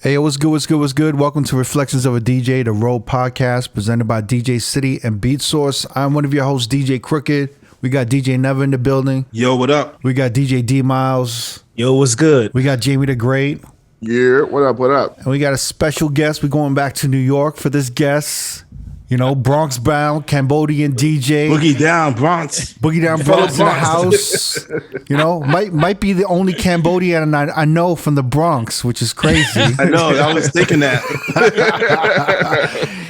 Hey, what's good, what's good, what's good? Welcome to Reflections of a DJ, the R.O.A.D podcast presented by DJ City and Beat Source. I'm one of your hosts, DJ Crooked. We got DJ Never in the building. Yo, what up? We got DJ D Miles. Yo, what's good? We got Jamie the Great. Yeah, what up, what up? And we got a special guest. We're going back to New York for this guest. You know, Bronx bound, Cambodian DJ. Boogie down, Bronx. Boogie down, Bronx in the house. You know, might be the only Cambodian I know from the Bronx, which is crazy. I know, I was thinking that.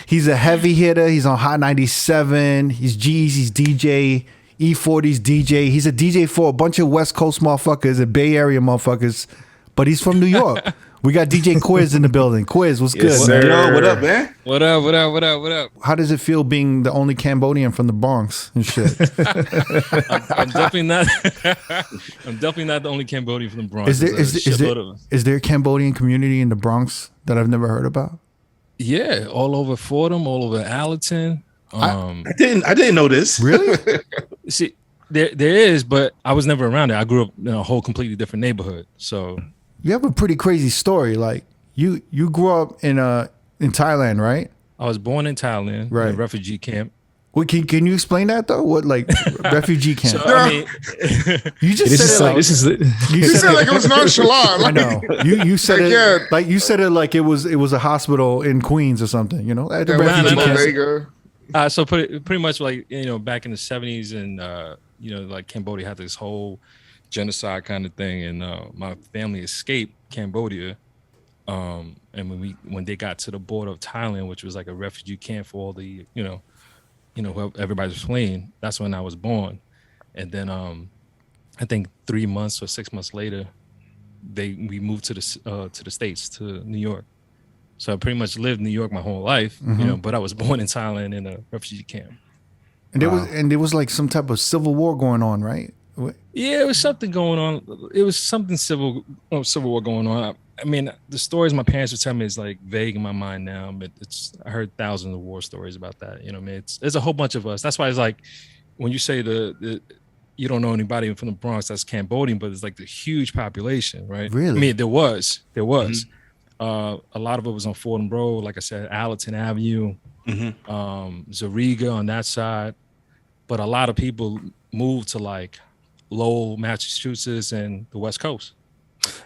He's a heavy hitter. He's on Hot 97. He's G-Eazy's DJ, E40's DJ. He's a DJ for a bunch of West Coast motherfuckers and Bay Area motherfuckers, but he's from New York. We got DJ Quiz in the building. Quiz, what's good? Sir. Yo, what up, man? What up, what up, what up, what up? How does it feel being the only Cambodian from the Bronx and shit? I'm definitely not. I'm definitely not the only Cambodian from the Bronx. Is there a Cambodian community in the Bronx that I've never heard about? Yeah, all over Fordham, all over Allerton. I didn't know this. Really? See, there is, but I was never around there. I grew up in a whole completely different neighborhood. So you have a pretty crazy story. Like you grew up in Thailand, right? I was born in Thailand, right? in a refugee camp. Well, can you explain that though? What like refugee camp? So, I mean, you just said it like it was nonchalant. I know. You said it like you said it like it was a hospital in Queens or something. You know, at the refugee camp. So pretty much like back in the 70s and like Cambodia had this whole genocide kind of thing, and my family escaped Cambodia. And when they got to the border of Thailand, which was like a refugee camp for all the everybody was fleeing, that's when I was born. And then I think 3 months or 6 months later, we moved to the States, to New York. So I pretty much lived in New York my whole life, but I was born in Thailand in a refugee camp. And there was like some type of civil war going on, right? Yeah, it was something going on. It was something civil war going on. I mean, the stories my parents would tell me is like vague in my mind now, but I heard thousands of war stories about that. You know what I mean? There's a whole bunch of us. That's why it's like when you say the you don't know anybody from the Bronx that's Cambodian, but it's like the huge population, right? Really? I mean, there was. Mm-hmm. A lot of it was on Fordham Road, like I said, Allerton Avenue, Zariga on that side. But a lot of people moved to like Lowell, Massachusetts, and the West Coast.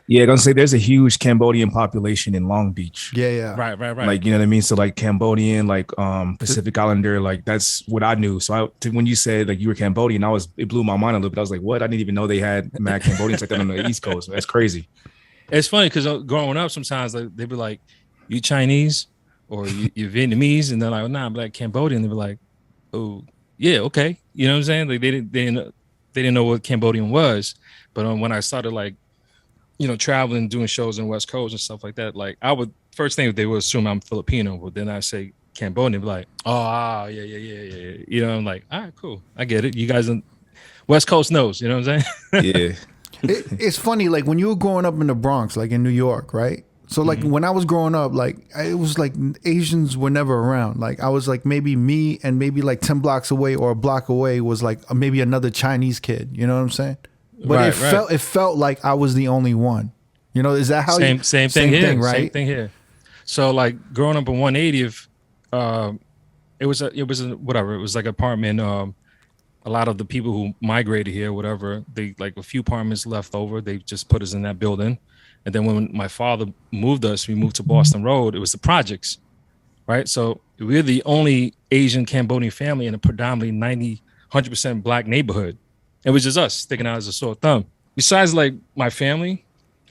Yeah, I'm gonna say there's a huge Cambodian population in Long Beach. Yeah. Right. Like, you know what I mean? So like Cambodian, like Pacific Islander, like that's what I knew. So when you said like you were Cambodian, it blew my mind a little bit. I was like, what? I didn't even know they had mad Cambodians like that on the East Coast. That's crazy. It's funny because growing up, sometimes like, they'd be like, "You Chinese or you Vietnamese?" And they're like, "Nah, I'm like Cambodian." They'd be like, "Oh, yeah, okay." You know what I'm saying? Like they didn't know what Cambodian was. But when I started like, traveling, doing shows in the West Coast and stuff like that, like first thing they would assume I'm Filipino, but then I say Cambodian, they'd be like, "Oh, yeah." I'm like, all right, cool, I get it. You guys in West Coast knows, you know what I'm saying? Yeah. It's funny, like when you were growing up in the Bronx, like in New York, right? So like when I was growing up, like it was like Asians were never around. Like I was like maybe me and maybe like 10 blocks away or a block away was like maybe another Chinese kid. You know what I'm saying? But it felt like I was the only one. You know, is that how same thing here, right? Same thing here. So like growing up in 180th, it was whatever. It was like an apartment. A lot of the people who migrated here, whatever, they like a few apartments left over. They just put us in that building. And then when my father we moved to Boston Road. It was the projects, right? So we're the only Asian Cambodian family in a predominantly 100% black neighborhood. It was just us sticking out as a sore thumb. Besides like my family,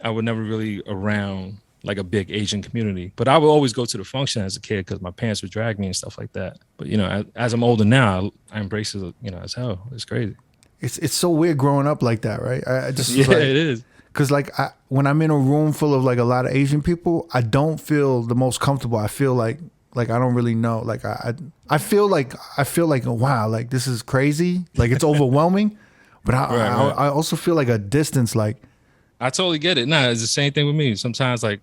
I would never really around like a big Asian community, but I would always go to the function as a kid because my parents would drag me and stuff like that. But as I'm older now, I embrace it, as hell. It's crazy. It's so weird growing up like that, right? I just it is. Because like when I'm in a room full of like a lot of Asian people, I don't feel the most comfortable. I feel like I don't really know. Like I feel like wow, like this is crazy. Like it's overwhelming. But I also feel like a distance. Like I totally get it. Nah, it's the same thing with me. Sometimes like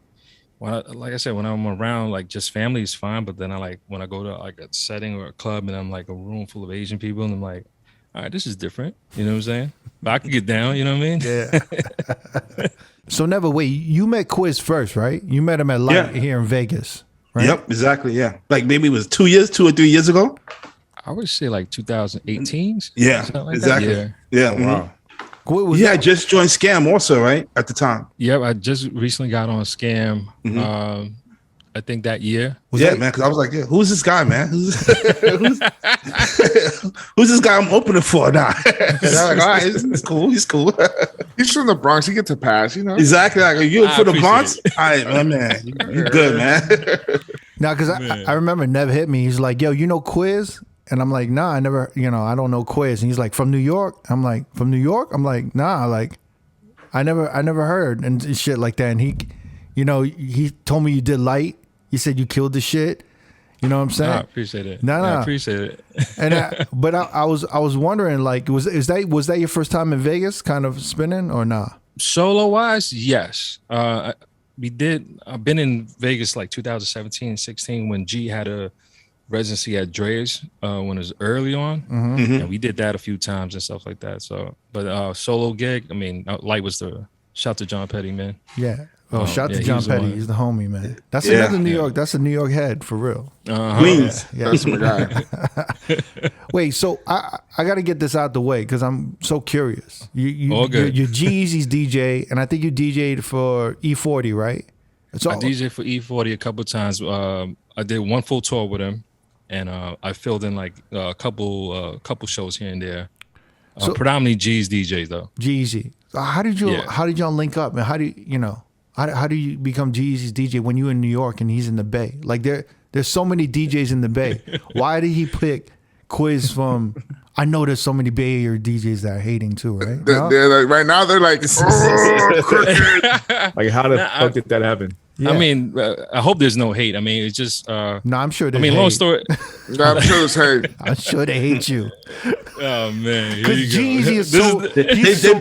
like I said, when I'm around like just family is fine. But then when I go to like a setting or a club and I'm like a room full of Asian people and I'm like, all right, this is different. You know what I'm saying? But I could get down. You know what I mean? Yeah. So never wait. You met Quiz first, right? You met him at Light here in Vegas, right? Yep, exactly. Yeah, like maybe it was 2 or 3 years ago. I would say like 2018. Yeah, like exactly. That. Yeah. Oh, wow. What was Yeah, I that? just joined Scam also, right at the time. Yep, I just recently got on Scam. I think that year. Man, because I was like, yeah, who's this guy, man? Who's this guy I'm opening for now? And I'm like, all right, he's cool. He's cool. He's from the Bronx. He gets a pass, you know. Exactly. Like, you I for the appreciate Bronx? All right, man. You good, man. Now, because I remember Nev hit me. He's like, yo, you know Quiz? And I'm like, nah, I never, I don't know Quiz. And he's like, from New York? I'm like, from New York? I'm like, nah, like, I never heard and shit like that. And he told me you did Light. He said you killed the shit. You know what I'm saying? I appreciate it. No. I appreciate it. And I was wondering, like, was that your first time in Vegas, kind of spinning or nah? Solo wise, yes. I've been in Vegas like 2017, 16 when G had a residency at Dre's when it was early on, and we did that a few times and stuff like that. So, but solo gig, I mean, Light was the shout to John Petty, man. Yeah. Oh, shout to yeah, John he's the Petty. one. He's the homie, man. That's Yeah. another New York. That's a New York head for real. Queens. Yeah. That's my guy. Wait, so I got to get this out the way because I'm so curious. All good. You're G-Eazy's DJ, and I think you DJ'd for E40, right? I DJed for E40 a couple times. I did one full tour with him, and I filled in like a couple shows here and there. So- Predominantly G's DJs though. G-Eazy. How did y'all link up, and how do you become G-Eazy's DJ when you're in New York and he's in the Bay? Like there's so many DJs in the Bay. Why did he pick Quiz from? I know there's so many Bay Area DJs that are hating too, right? No? They're like, right now, they're like, oh, crooked. Like, how the fuck did that happen? Yeah. I mean, I hope there's no hate. I mean, it's just. No, I'm sure. I mean, long story. Nah, I'm sure it's hate. I'm sure they hate you Oh man, here because you go. G-Eazy is This so. is They're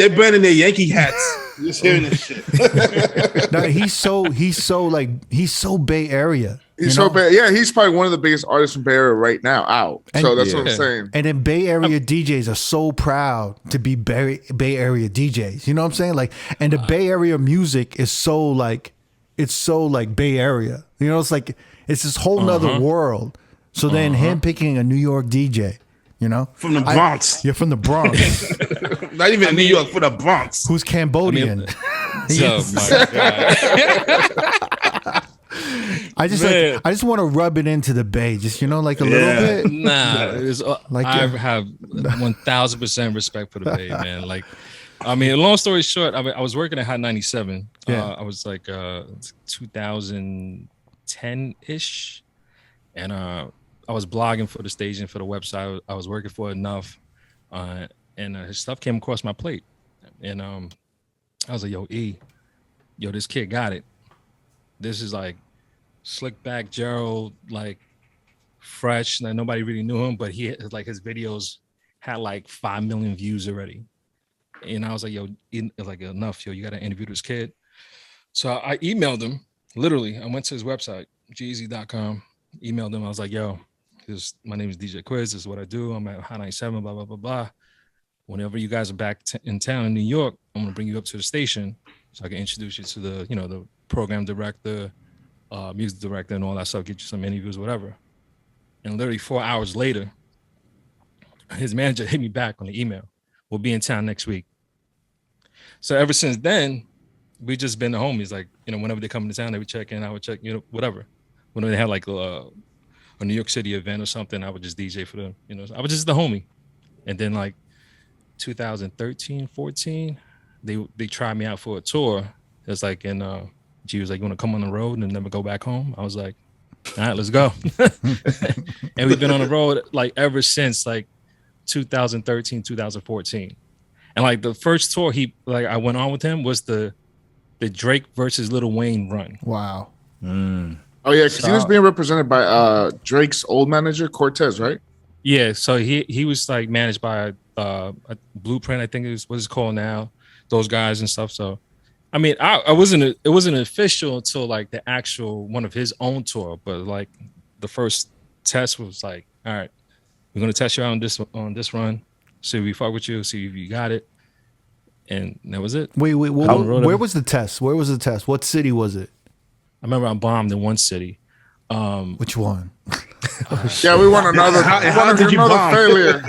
burning their Yankee hats. Just hearing this shit. No, he's so Bay Area. He's so bad. Yeah, he's probably one of the biggest artists from Bay Area right now out. So And- that's what I'm saying. And then Bay Area DJs are so proud to be Bay Area DJs. You know what I'm saying? Like, and the Bay Area music is so like, it's so like Bay Area. You know, it's like it's this whole nother world. So then him picking a New York DJ, From the Bronx. You're from the Bronx, Not even New York, for the Bronx. who's Cambodian. Oh my god. I just want to rub it into the Bay, just like a little bit. Nah, it's, Like, I yeah. have 1000% respect for the Bay, man. Like, I mean, long story short, I was working at Hot 97. Yeah. I was like 2010 ish, and I was blogging for the station for the website. I was working for Enough, and his stuff came across my plate, and I was like, "Yo, this kid got it. This is like slick back Gerald, like fresh. Like nobody really knew him, but he like his videos had like 5 million views already." And I was like, "Yo, like enough, yo, you got to interview this kid." So I emailed him. Literally, I went to his website, G-Eazy.com. Emailed him. I was like, "Yo, my name is DJ Quiz. This is what I do. I'm at Hot 97. Blah blah blah blah. Whenever you guys are back in town in New York, I'm gonna bring you up to the station so I can introduce you to the the program director, music director, and all that stuff. Get you some interviews, whatever." And literally 4 hours later, his manager hit me back on the email. "We'll be in town next week." So ever since then, we just been the homies. Like, whenever they come into town, they would check in. I would check, whatever. Whenever they had like a New York City event or something, I would just DJ for them. I was just the homie. And then like 2013, 14, they tried me out for a tour. It's like, and G was like, "You want to come on the road and never go back home?" I was like, "All right, let's go." And we've been on the road like ever since like 2013, 2014. And like the first tour I went on with him was the Drake versus Lil Wayne run. Wow. Oh yeah, because he was being represented by Drake's old manager Cortez, right? Yeah, so he was like managed by a Blueprint, I think is what it's called now, those guys and stuff. So I mean, it wasn't official until like the actual one of his own tour, but like the first test was like, "All right, we're gonna test you out on this run, see if we fuck with you, see if you got it." and that was it. Wait. wrote Where it. was the test? Where was the test? What city was it? I remember I bombed in one city. Which one? Yeah, we want another. How did you bomb? Failure.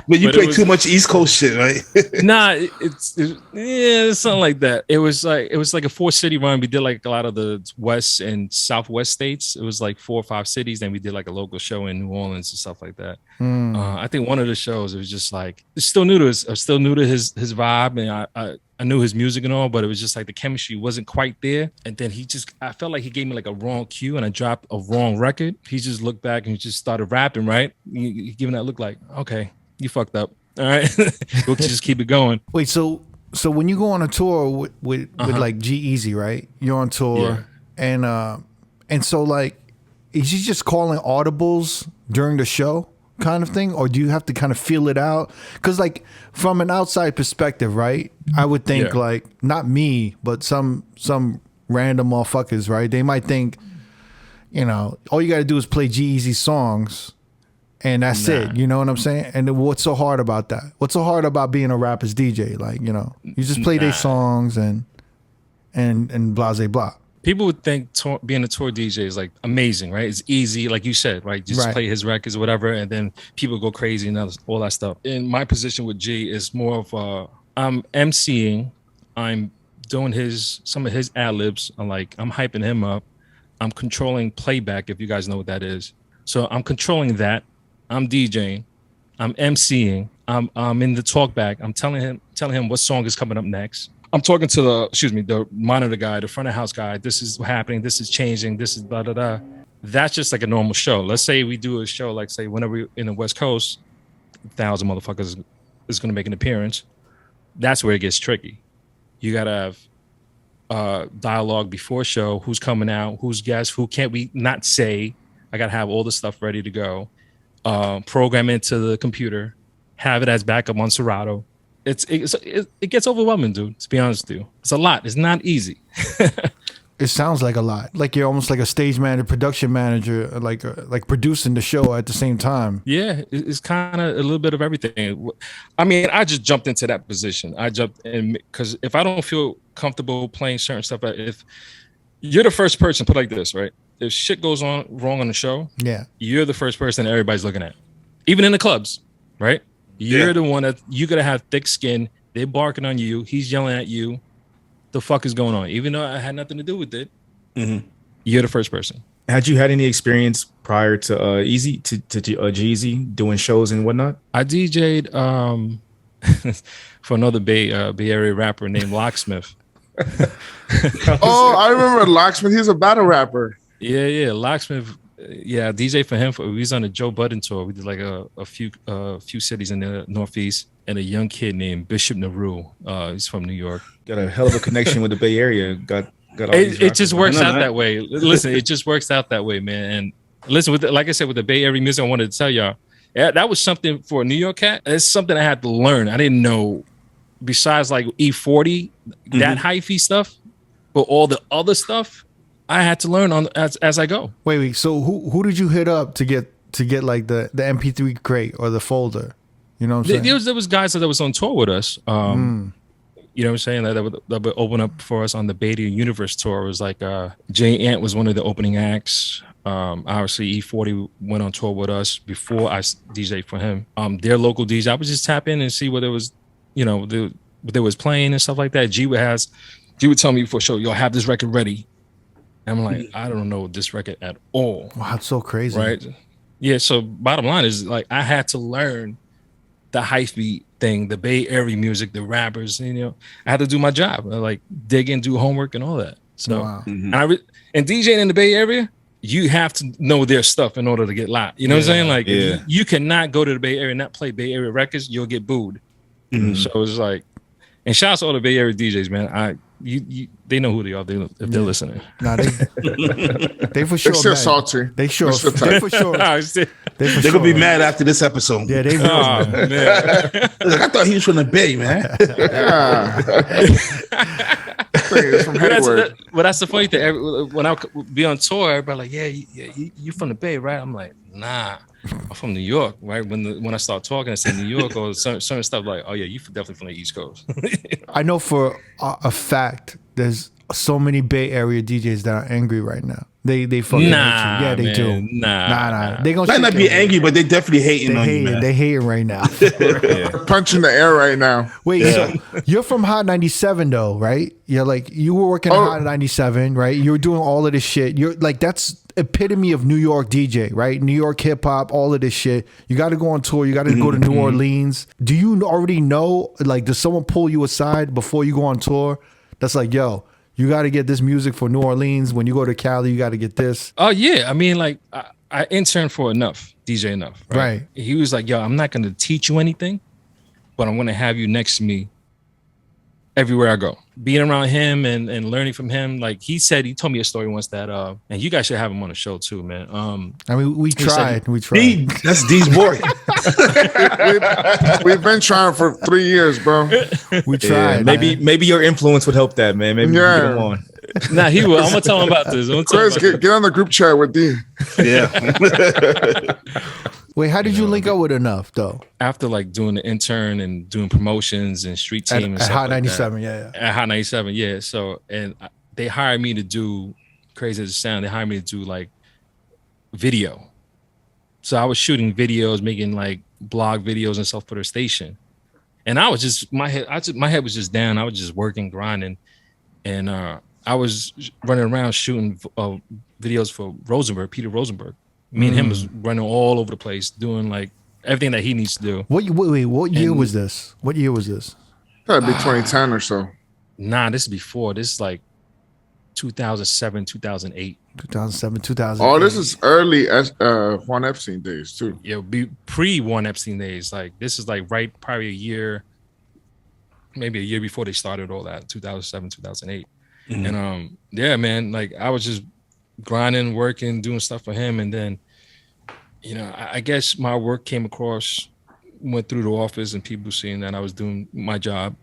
But you But it play was- too much East Coast shit, right? Nah, it's something like that. It was like a 4-city run. We did like a lot of the west and southwest states. It was like 4 or 5 cities. Then we did like a local show in New Orleans and stuff like that. I think one of the shows, it was just like still new to his vibe, and I knew his music and all, but it was just like the chemistry wasn't quite there. And then I felt like he gave me like a wrong cue, and I dropped a wrong record. He just looked back and he just started rapping, right? He giving that look like, okay, you fucked up. All right, we'll just keep it going. Wait, so when you go on a tour with like G-Eazy, right? You're on tour, and so like, is he just calling audibles during the show, kind of thing, or do you have to kind of feel it out? Because like from an outside perspective, right? I would think like not me, but some random motherfuckers, right? They might think, you know, all you got to do is play G-Eazy songs. And that's it. You know what I'm saying? And then what's so hard about that? What's so hard about being a rapper's DJ? Like, you know, you just play their songs and blah, blah, blah. People would think being a tour DJ is like amazing, right? It's easy, like you said, right? Just play his records or whatever, and then people go crazy and all that stuff. In my position with G is more of I'm emceeing, I'm doing some of his ad-libs, I'm hyping him up. I'm controlling playback, if you guys know what that is. So I'm controlling that. I'm DJing, I'm emceeing, I'm in the talk back. I'm telling him what song is coming up next. I'm talking to the monitor guy, the front of house guy. This is happening. This is changing. This is blah, blah, blah. That's just like a normal show. Let's say we do a show, like say whenever we're in the West Coast, 1,000 motherfuckers is going to make an appearance. That's where it gets tricky. You got to have dialogue before show. Who's coming out? Who's guests? Who can't we not say? I got to have all the stuff ready to go. Program into the computer, have it as backup on Serato. It gets overwhelming, dude. To be honest with you, it's a lot. It's not easy. It sounds like a lot. Like you're almost like a stage manager, production manager, like producing the show at the same time. Yeah, it's kind of a little bit of everything. I mean, I just jumped into that position. I jumped in because if I don't feel comfortable playing certain stuff, if you're the first person, put it like this, right? If shit goes on wrong on the show, you're the first person that everybody's looking at, even in the clubs, right? You're the one that you gotta have thick skin. They're barking on you. He's yelling at you. The fuck is going on? Even though I had nothing to do with it, you're the first person. Had you had any experience prior to G-Eazy doing shows and whatnot? I DJ'd for another Bay Area rapper named Locksmith. Oh, I remember Locksmith. He's a battle rapper. Yeah, Locksmith. Yeah, DJ for him. We was on a Joe Budden tour. We did like a few cities in the Northeast, and a young kid named Bishop Naru. He's from New York. Got a hell of a connection with the Bay Area. Got all these It just rappers. works out that way. Listen, it just works out that way, man. And listen, like I said, with the Bay Area music, I wanted to tell y'all, that was something for a New York cat. It's something I had to learn. I didn't know. Besides like E40, that hyphy stuff, but all the other stuff I had to learn on as I go. Wait. So who did you hit up to get like the MP3 crate or the folder? You know what I'm saying? There was guys that was on tour with us. You know what I'm saying? That would open up for us on the Beta Universe tour. It was like Jay Ant was one of the opening acts. Obviously E40 went on tour with us before I DJ'd for him. Their local DJ, I would just tap in and see what it was, you know, what they was playing and stuff like that. G would tell me before show, yo, have this record ready. And I'm like, I don't know this record at all. Wow, it's so crazy. Right? Yeah, so bottom line is like I had to learn the hyphy thing, the Bay Area music, the rappers, you know. I had to do my job, like dig in, do homework and all that. So and DJing in the Bay Area, you have to know their stuff in order to get live. You know what I'm saying? Like you cannot go to the Bay Area and not play Bay Area records, you'll get booed. So it's like, and shout out to all the Bay Area DJs, man. They know who they are if they're listening. Nah, they for sure. They're still mad. salty. They sure. They for sure. They're gonna be mad after this episode. Yeah, they will. Oh, man. Like, I thought he was from the Bay, man. Nothing. It's from Hayward. But that's the funny thing. When I be on tour, everybody like, you from the Bay, right? I'm like, nah, I'm from New York, right? When I start talking, I say New York or certain stuff like, oh yeah, you definitely from the East Coast. I know for a fact there's so many Bay Area DJs that are angry right now. They fucking hate you. Yeah, they do. Nah. They gonna might not be angry, but they definitely hating on you, man. They hating right now. Punching the air right now. Wait, so you're from Hot 97 though, right? You're like, you were working at Hot 97, right? You were doing all of this shit. You're like, that's epitome of New York DJ, right? New York hip hop, all of this shit. You got to go on tour. You got to go to New Orleans. Do you already know? Like, does someone pull you aside before you go on tour? That's like, yo, you got to get this music for New Orleans. When you go to Cali, you got to get this. Oh yeah, I mean, like I interned for DJ Enough. Right? He was like, yo, I'm not going to teach you anything, but I'm going to have you next to me everywhere I go. Being around him and learning from him, like he told me a story once that, and you guys should have him on the show too, man. I mean, we tried. That's D's boy. We've been trying for 3 years, bro. We tried. Maybe your influence would help that, man. Maybe you get him on. Nah, he will. I'm gonna tell him about this. Chris, get on the group chat with D. Yeah. Wait, how did you link up with Enough though? After like doing the intern and doing promotions and street team and at stuff Hot like 97, that. At Hot 97, yeah. So and they hired me to do, crazy as it sounds, they hired me to do like video. So I was shooting videos, making like blog videos and stuff for their station. And I was just my head was just down. I was just working, grinding, and I was running around shooting videos for Peter Rosenberg. Me and him was running all over the place, doing like everything that he needs to do. What year was this? What year was this? That'd be 2010 or so. Nah, this is before. This is like 2007, 2008. 2007, 2008. Oh, this is early Juan Epstein days too. Yeah, be pre Juan Epstein days. Like this is like probably a year, maybe a year before they started all that. 2007, 2008. And yeah, man, like I was just grinding, working, doing stuff for him, and then, you know, I guess my work came across, went through the office, and people seeing that I was doing my job,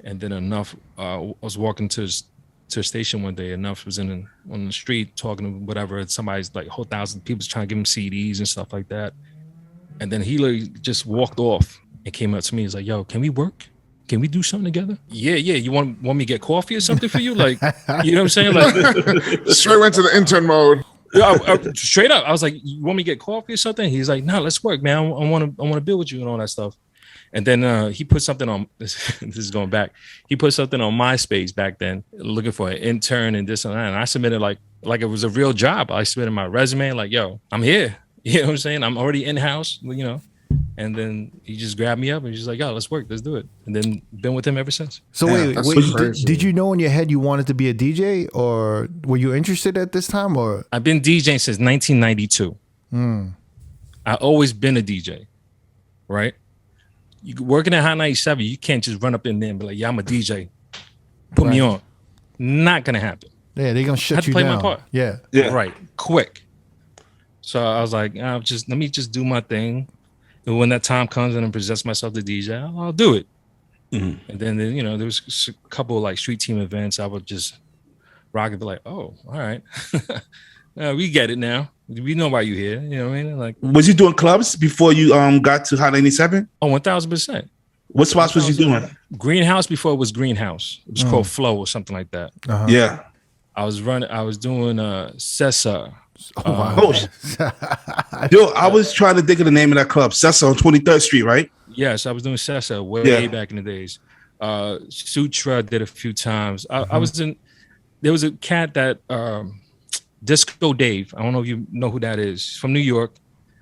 and then Enough. I was walking to a station one day. Enough was on the street talking to whatever. And somebody's like, a whole thousand people trying to give him CDs and stuff like that, and then he literally just walked off and came up to me. He's like, "Yo, can we work? Can we do something together?" Yeah. You want me to get coffee or something for you? Like, you know what I'm saying? Like, straight went to the intern mode. Straight up. I was like, "You want me to get coffee or something?" He's like, "No, let's work, man. I want to build with you and all that stuff." And then he put something on. This is going back. He put something on MySpace back then, looking for an intern and this and that. And I submitted like it was a real job. I submitted my resume, like, "Yo, I'm here." You know what I'm saying? I'm already in house. You know. And then he just grabbed me up and he's like, "Yo, let's work, let's do it." And then been with him ever since. So wait, did you know in your head you wanted to be a DJ, or were you interested at this time? Or I've been DJing since 1992. I've always been a DJ, right? You working at Hot 97, you can't just run up in there and be like, "Yeah, I'm a DJ. Put me on." Not gonna happen. Yeah, they're gonna shut you down. down. My part. Yeah, right, quick. So I was like, let me just do my thing. And when that time comes and I present myself to DJ, I'll do it. And then, you know, there was a couple of like street team events. I would just rock and be like, "Oh, all right. We get it now. We know why you're here." You know what I mean? Like, was you doing clubs before you got to Hot 97? Oh, 1000%. What spots was you doing? Greenhouse before it was Greenhouse. It was called Flow or something like that. Yeah. I was doing Cessa. Oh, wow. Yo, I was trying to think of the name of that club. Cessa on 23rd Street, right? Yes, I was doing Cessa way back in the days. Sutra did a few times. I was in. There was a cat that Disco Dave. I don't know if you know who that is. He's from New York.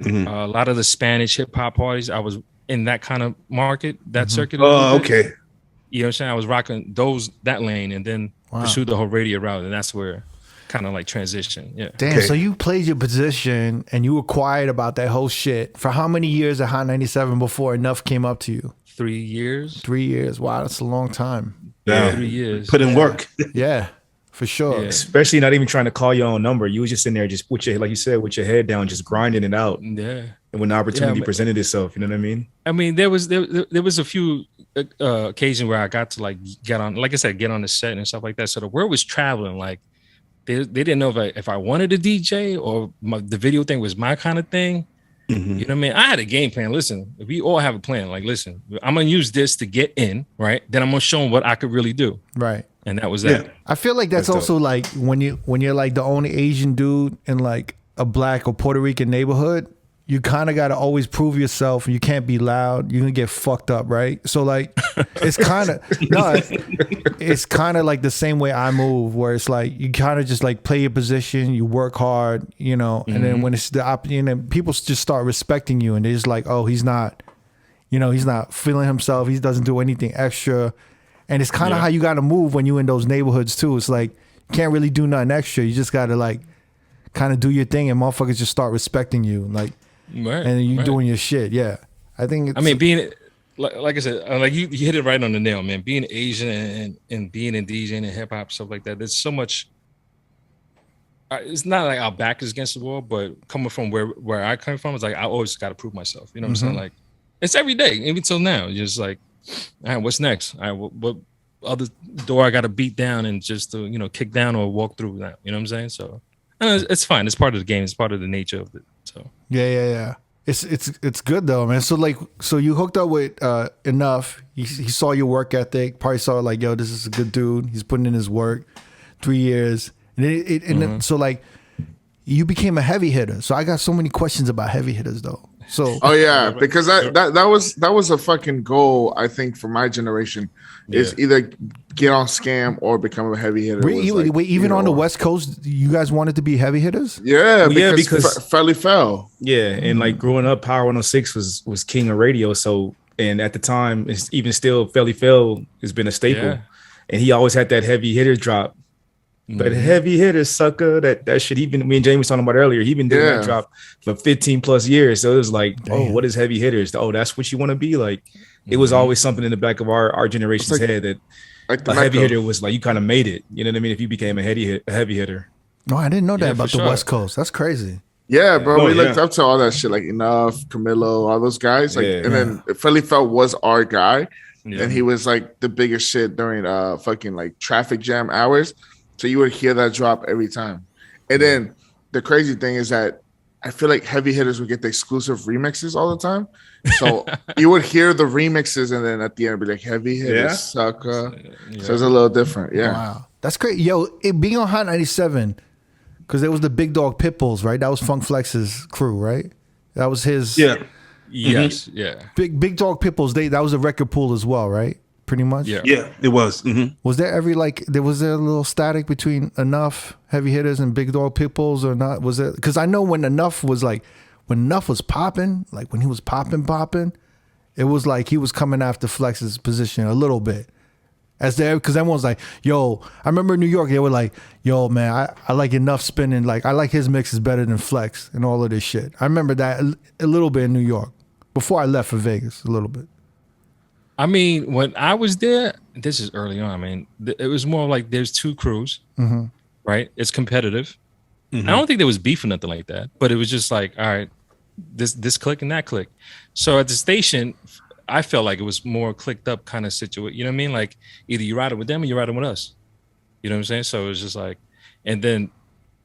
A lot of the Spanish hip hop parties. I was in that kind of market, that circuit. Oh, okay. You know what I'm saying? I was rocking that lane, and then pursued the whole radio route, and that's where kind of like transition. Yeah. Damn. Okay. So you played your position and you were quiet about that whole shit for how many years at Hot 97 before Enough came up to you? 3 years. 3 years. Wow, that's a long time. Yeah. 3 years. Put in work. Yeah, for sure. Yeah. Especially not even trying to call your own number. You was just in there, just with your, like you said, with your head down, just grinding it out. Yeah. and when the opportunity Yeah, presented itself, you know what I mean? I mean, there was a few occasions where I got to like get on, like I said, get on the set and stuff like that. So the word was traveling. Like they didn't know if I wanted a DJ or the video thing was my kind of thing. Mm-hmm. You know what I mean? I had a game plan. Listen, we all have a plan. Like, listen, I'm gonna use this to get in, right? Then I'm gonna show them what I could really do, Right. and that was that. I feel like that's also like when you're like the only Asian dude in like a black or Puerto Rican neighborhood, you kind of got to always prove yourself, and you can't be loud. You're gonna get fucked up, right? So like, it's kind of it's kind of like the same way I move, where it's like you kind of just like play your position, you work hard, you know, and then when it's people just start respecting you, and they're just like, oh, he's not, you know, he's not feeling himself. He doesn't do anything extra, and it's kind of how you got to move when you in those neighborhoods too. It's like you can't really do nothing extra. You just got to like kind of do your thing, and motherfuckers just start respecting you, like. Right, and you doing your shit, yeah. I think. I mean, being like I said, like you hit it right on the nail, man. Being Asian and being in DJing and hip hop stuff like that, there's so much. It's not like our back is against the wall, but coming from where I come from, it's like I always got to prove myself. You know what I'm saying? Like it's every day, even till now. You're just like, all right, what's next? All right, what other door I got to beat down and just to kick down or walk through that? You know what I'm saying? So it's fine. It's part of the game. It's part of the nature of it. So yeah. It's good though, man. So like, you hooked up with Enough. He saw your work ethic. Probably saw like, yo, this is a good dude. He's putting in his work. 3 years, and then, so like, you became a heavy hitter. So I got so many questions about heavy hitters though. So oh yeah, because that was a fucking goal, I think, for my generation. Is either get on Scam or become a heavy hitter. Even on the West Coast, you guys wanted to be heavy hitters? Yeah, because Felly fell. Yeah, and like growing up, Power 106 was king of radio. So, and at the time, it's even still Felly Fell has been a staple, and he always had that heavy hitter drop. But heavy hitter, sucker, that shit. Even me and Jamie was talking about earlier. He been doing that drop for 15 plus years. So it was like, oh, what is heavy hitters? Oh, that's what you want to be like. It was always something in the back of our generation's head that a heavy hitter was like, you kind of made it. You know what I mean? If you became a heavy hitter. No, I didn't know that about the West Coast. That's crazy. Yeah, bro. We looked up to all that shit, like Enough, Camilo, all those guys. Like, and then Felly Fell was our guy, and he was like the biggest shit during fucking like traffic jam hours. So you would hear that drop every time. And then the crazy thing is that I feel like heavy hitters would get the exclusive remixes all the time. So you would hear the remixes and then at the end be like, heavy hitters, sucker. Yeah. So it's a little different. Yeah. Wow. That's great. Yo, being on Hot 97, because there was the Big Dog Pitbulls, right? That was Funk Flex's crew, right? That was his. Yeah. Yes. Yeah. Big Dog Pitbulls, that was a record pool as well, right? Pretty much. Yeah, it was. Was there was there a little static between Enough heavy hitters and Big Dog Pitbulls or not? Was it? Because I know when Enough was popping, like when he was popping, it was like he was coming after Flex's position a little bit. Because everyone's like, yo, I remember in New York, they were like, yo, man, I like Enough spinning. Like, I like his mixes better than Flex and all of this shit. I remember that a little bit in New York before I left for Vegas, a little bit. I mean, when I was there, this is early on. I mean, it was more like there's two crews, right? It's competitive. I don't think there was beef or nothing like that, but it was just like, all right, this click and that click. So at the station, I felt like it was more clicked up kind of situation. You know what I mean? Like either you ride it with them or you ride it with us. You know what I'm saying? So it was just like, and then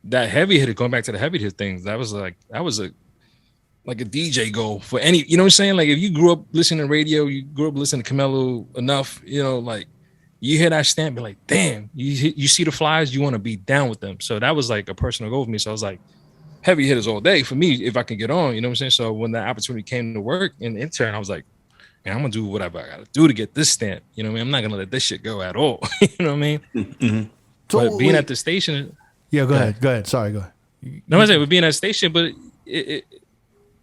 that heavy hitter, going back to the heavy hitter things, that was a DJ goal for any, you know what I'm saying? Like if you grew up listening to radio, you grew up listening to Camelo Enough, like you hear that stamp, be like, damn, you see the flies, you want to be down with them. So that was like a personal goal for me. So I was like, heavy hitters all day for me, if I can get on, you know what I'm saying? So when that opportunity came to work in intern, I was like, man, I'm going to do whatever I got to do to get this stamp. You know what I mean? I'm not going to let this shit go at all. You know what I mean? Mm-hmm. So but being at the station. Yeah, go ahead. Sorry, go ahead. No, I'm saying we're being at the station, but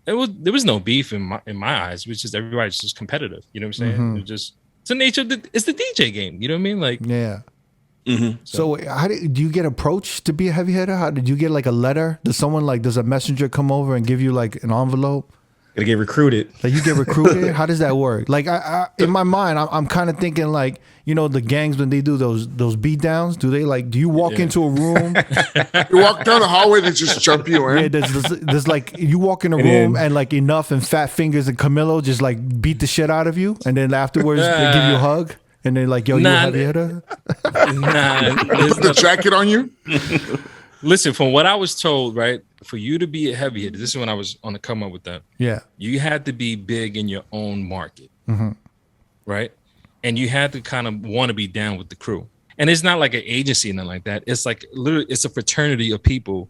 there was no beef in my eyes. It was just everybody's just competitive. You know what I'm saying? It's the nature of it's the DJ game. You know what I mean? Like, yeah. So how do you get approached to be a heavy hitter? How did you get like a letter? Does a messenger come over and give you like an envelope? Gotta get recruited. Like you get recruited? How does that work? Like I in my mind, I'm kind of thinking like, you know, the gangs when they do those beat downs, do you walk into a room? You walk down the hallway, they just jump you in. Yeah, there's like you walk in a room and like Enough and Fat Fingers and Camilo just like beat the shit out of you, and then afterwards they give you a hug, and they're like, yo, you a heavy hitter? Put the jacket on you. Listen, from what I was told, right, for you to be a heavy hitter, this is when I was on the come up with that. Yeah. You had to be big in your own market, right? And you had to kind of want to be down with the crew. And it's not like an agency and nothing like that. It's like literally, it's a fraternity of people,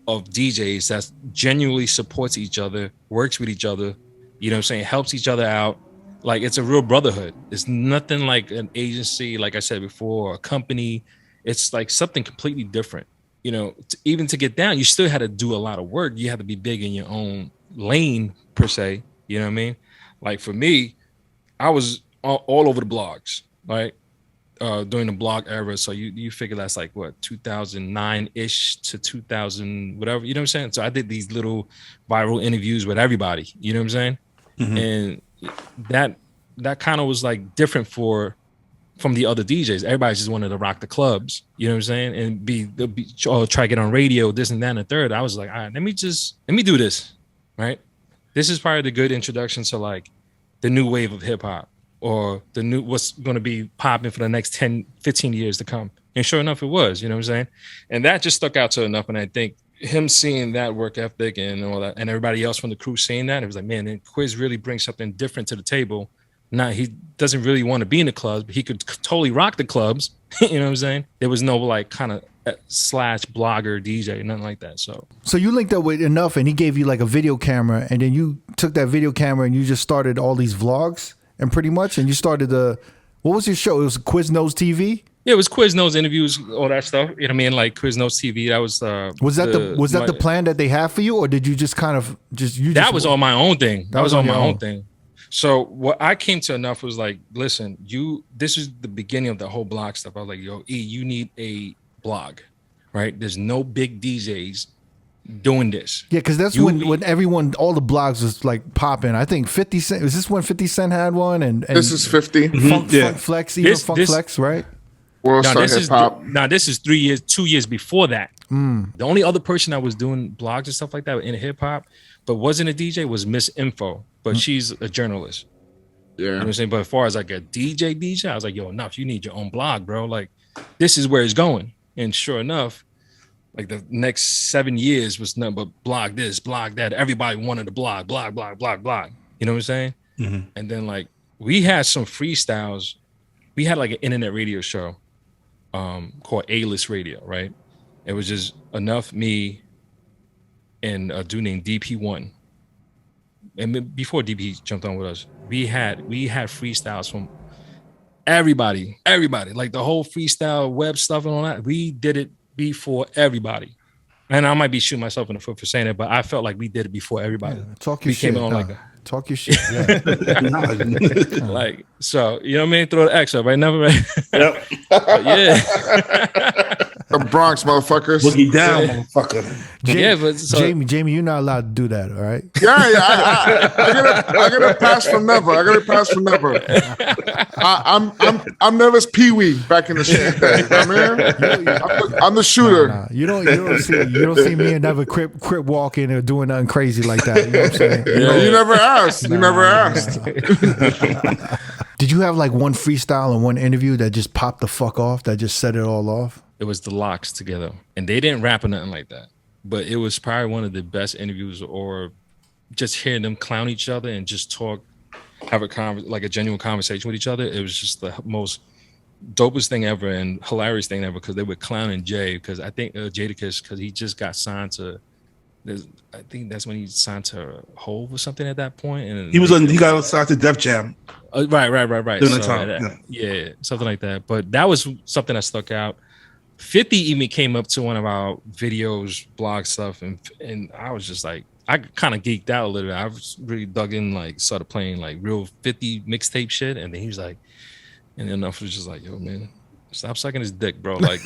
of DJs that genuinely supports each other, works with each other, you know what I'm saying, helps each other out. Like it's a real brotherhood. It's nothing like an agency, like I said before, or a company. It's like something completely different. You know, even to get down, you still had to do a lot of work. You had to be big in your own lane, per se. You know what I mean? Like for me, I was all over the blogs, right? During the blog era. So you figure that's like what, 2009-ish to 2000, whatever, you know what I'm saying? So I did these little viral interviews with everybody, you know what I'm saying? And that kind of was like different from the other DJs. Everybody just wanted to rock the clubs, you know what I'm saying? And try to get on radio, this and that and the third. I was like, all right, let me do this, right? This is probably the good introduction to like the new wave of hip hop, or the new, what's going to be popping for the next 10, 15 years to come. And sure enough, it was, you know what I'm saying? And that just stuck out to enough. And I think him seeing that work ethic and all that, and everybody else from the crew seeing that, it was like, man, and Quiz really brings something different to the table. Now, he doesn't really want to be in the clubs, but he could totally rock the clubs. You know what I'm saying? There was no like kind of slash blogger DJ, nothing like that. So you linked up with Enough, and he gave you like a video camera, and then you took that video camera and you just started all these vlogs, and pretty much, and you started what was your show? It was Quiznos TV. Yeah, it was Quiznos interviews, all that stuff. You know what I mean? Like Quiznos TV. That was that the plan that they had for you, or did you just kind of that was on my own thing. That was on my own thing. So what I came to Enough was like, listen, this is the beginning of the whole blog stuff. I was like, yo, E, you need a blog, right? There's no big DJs doing this. Yeah, because that's when all the blogs was like popping. I think 50 Cent, was this when 50 Cent had one? And this is 50. Funk Flex, Funk Flex, right? This is 2 years before that. The only other person that was doing blogs and stuff like that in hip hop, but wasn't a DJ, was Miss Info, but she's a journalist. Yeah. You know what I'm saying? But as far as like a DJ, I was like, yo, Enough, you need your own blog, bro. Like, this is where it's going. And sure enough, like the next 7 years was nothing but blog this, blog that. Everybody wanted to blog. You know what I'm saying? And then like we had some freestyles. We had like an internet radio show called A-List Radio, right? It was just Enough, me, and a dude named DP1. And before DP jumped on with us, we had freestyles from everybody, like the whole freestyle web stuff and all that. We did it before everybody. And I might be shooting myself in the foot for saying it, but I felt like we did it before everybody. Yeah, talk your shit. Talk your shit. Yeah. Like, so, you know what I mean? Throw the X up, right? Never, right? Yep. Yeah. The Bronx, motherfuckers. Boogie down, motherfucker. Jamie, you're not allowed to do that, all right? Yeah. I get a pass from never. I'm Never's Pee-wee back in the street days. I'm the shooter. Nah. You don't see me and Never crip walking or doing nothing crazy like that. You know what I'm saying? You never asked. You never asked. Did you have like one freestyle and one interview that just popped the fuck off, that just set it all off? It was the Locks together, and they didn't rap or nothing like that. But it was probably one of the best interviews, or just hearing them clown each other and just talk, have a genuine conversation with each other. It was just the most dopest thing ever and hilarious thing ever, because they were clowning Jay, because I think Jadakiss, because he just got signed to. I think that's when he signed to Hove or something at that point. And he got signed to Def Jam. Right. During the time. Yeah, something like that. But that was something that stuck out. 50 even came up to one of our videos, blog stuff, and I was just like, I kind of geeked out a little bit. I was really dug in, like started playing like real 50 mixtape shit, and then he was like, and then Enough was just like, yo man, stop sucking his dick, bro. Like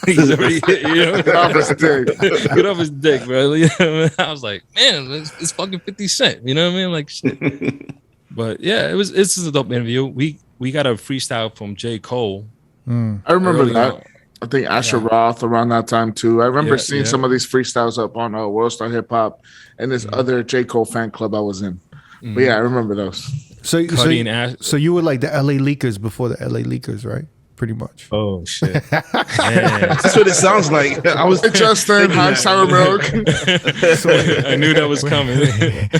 he's already, Get off his dick. Get off his dick, bro. You know, I was like, man, it's fucking 50 Cent. You know what I mean? Like, shit. But yeah, it's a dope interview. We got a freestyle from J. Cole. I remember that. On. I think Asher Roth around that time too. I remember seeing some of these freestyles up on World Star Hip Hop and this other J. Cole fan club I was in. But yeah, I remember those. So you were like the LA Leakers before the LA Leakers, right? Pretty much. Oh shit! That's what it sounds like. I was Justin, high sour milk. I knew that was coming.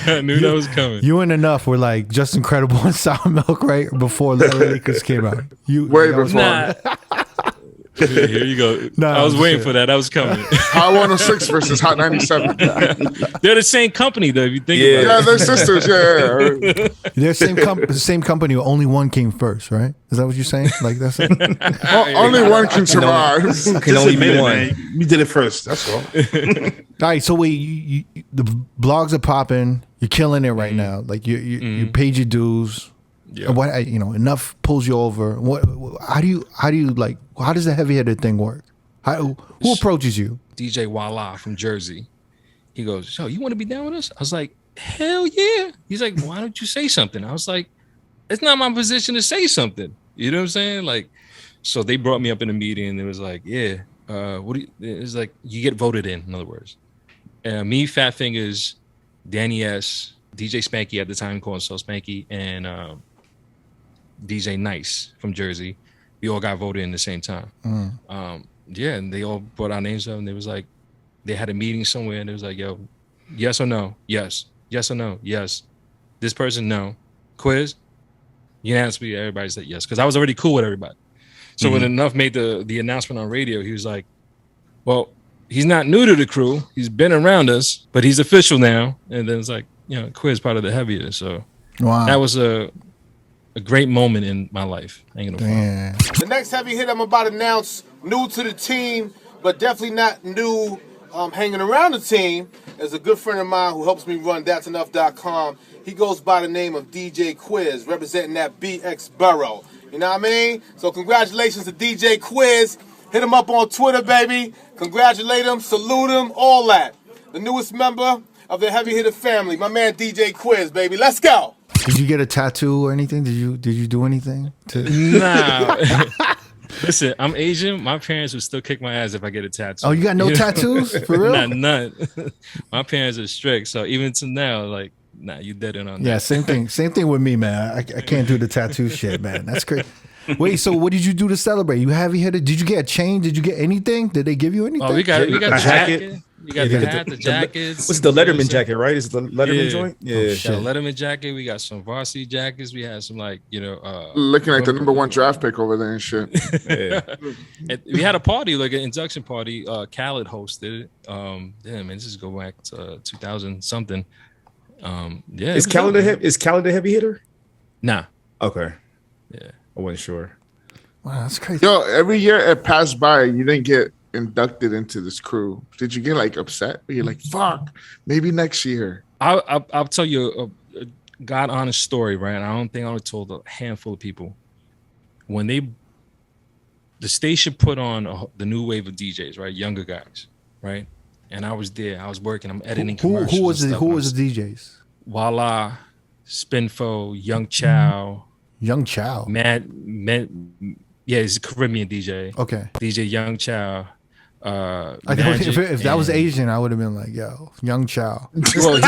I knew that was coming. You and Enough were like just incredible and sour milk, right? Before the LA Leakers came out. Way before. Nah. Here you go. I was waiting for that. That was coming. Hot 106 versus Hot 97. They're the same company, though. If you think about it. Yeah, they're sisters. Yeah. They're same company. Only one came first, right? Is that what you're saying? Like that's it? Only one can survive. Can only be one. You did it first. That's all. All right. So wait, you the blogs are popping. You're killing it right now. Like you paid your dues. Yeah. What Enough pulls you over. How do you like? How does the heavy-headed thing work? Who approaches you? DJ Walla from Jersey. He goes, "Yo, you want to be down with us?" I was like, "Hell yeah!" He's like, "Why don't you say something?" I was like, "It's not my position to say something." You know what I'm saying? Like, so they brought me up in a meeting, and it was like, "Yeah, it's like you get voted in other words." Me, Fat Fingers, Danny S, DJ Spanky at the time, called himself Spanky, and DJ Nice from Jersey. We all got voted in the same time. And they all brought our names up, and they was like, they had a meeting somewhere, and it was like, yo, yes or no? Yes. Yes or no? Yes. This person, no. Quiz? Unanimously, everybody said yes, because I was already cool with everybody. So when Enough made the announcement on radio, he was like, well, he's not new to the crew. He's been around us, but he's official now. And then it's like, Quiz part of the heavier. So that was a great moment in my life. The next heavy hit I'm about to announce, new to the team, but definitely not new hanging around the team, is a good friend of mine who helps me run that'senough.com. He goes by the name of DJ Quiz, representing that BX borough. You know what I mean? So congratulations to DJ Quiz. Hit him up on Twitter, baby. Congratulate him, salute him, all that. The newest member of the heavy hitter family, my man DJ Quiz, baby. Let's go. Did you get a tattoo or anything? Did you do anything? Nah. Listen, I'm Asian. My parents would still kick my ass if I get a tattoo. Oh, you got no tattoos? For real? None. My parents are strict. So even to now, like, nah, you dead in on that. Yeah, same thing. Same thing with me, man. I can't do the tattoo shit, man. That's crazy. Wait, so what did you do to celebrate? You heavy hitter? Did you get a chain? Did you get anything? Did they give you anything? Oh, we got a jacket. You got the hat, the jackets. What's the Letterman jacket, right? Is it the Letterman joint? Yeah, shit. Letterman jacket. We got some varsity jackets. We had some looking like the #1 draft pick over there and shit. And we had a party, like an induction party. Khaled hosted it. Damn, man, this is go back to 2000 something. Is Khaled a heavy hitter? Nah. Okay. Yeah. I wasn't sure. Wow, that's crazy. Yo, every year it passed by, you didn't get inducted into this crew. Did you get like upset? You're like, fuck, maybe next year. I'll tell you a God honest story, right? I don't think I would have told a handful of people. When the station put on the new wave of DJs, right? Younger guys, right? And I was there. I was working. I'm editing commercials. Who was the DJs? Voila, Spinfo, Young Chow. Young Chow. Yeah, he's a Caribbean DJ. Okay. DJ Young Chow. If that was Asian, I would have been like, yo, Young Chow. Well,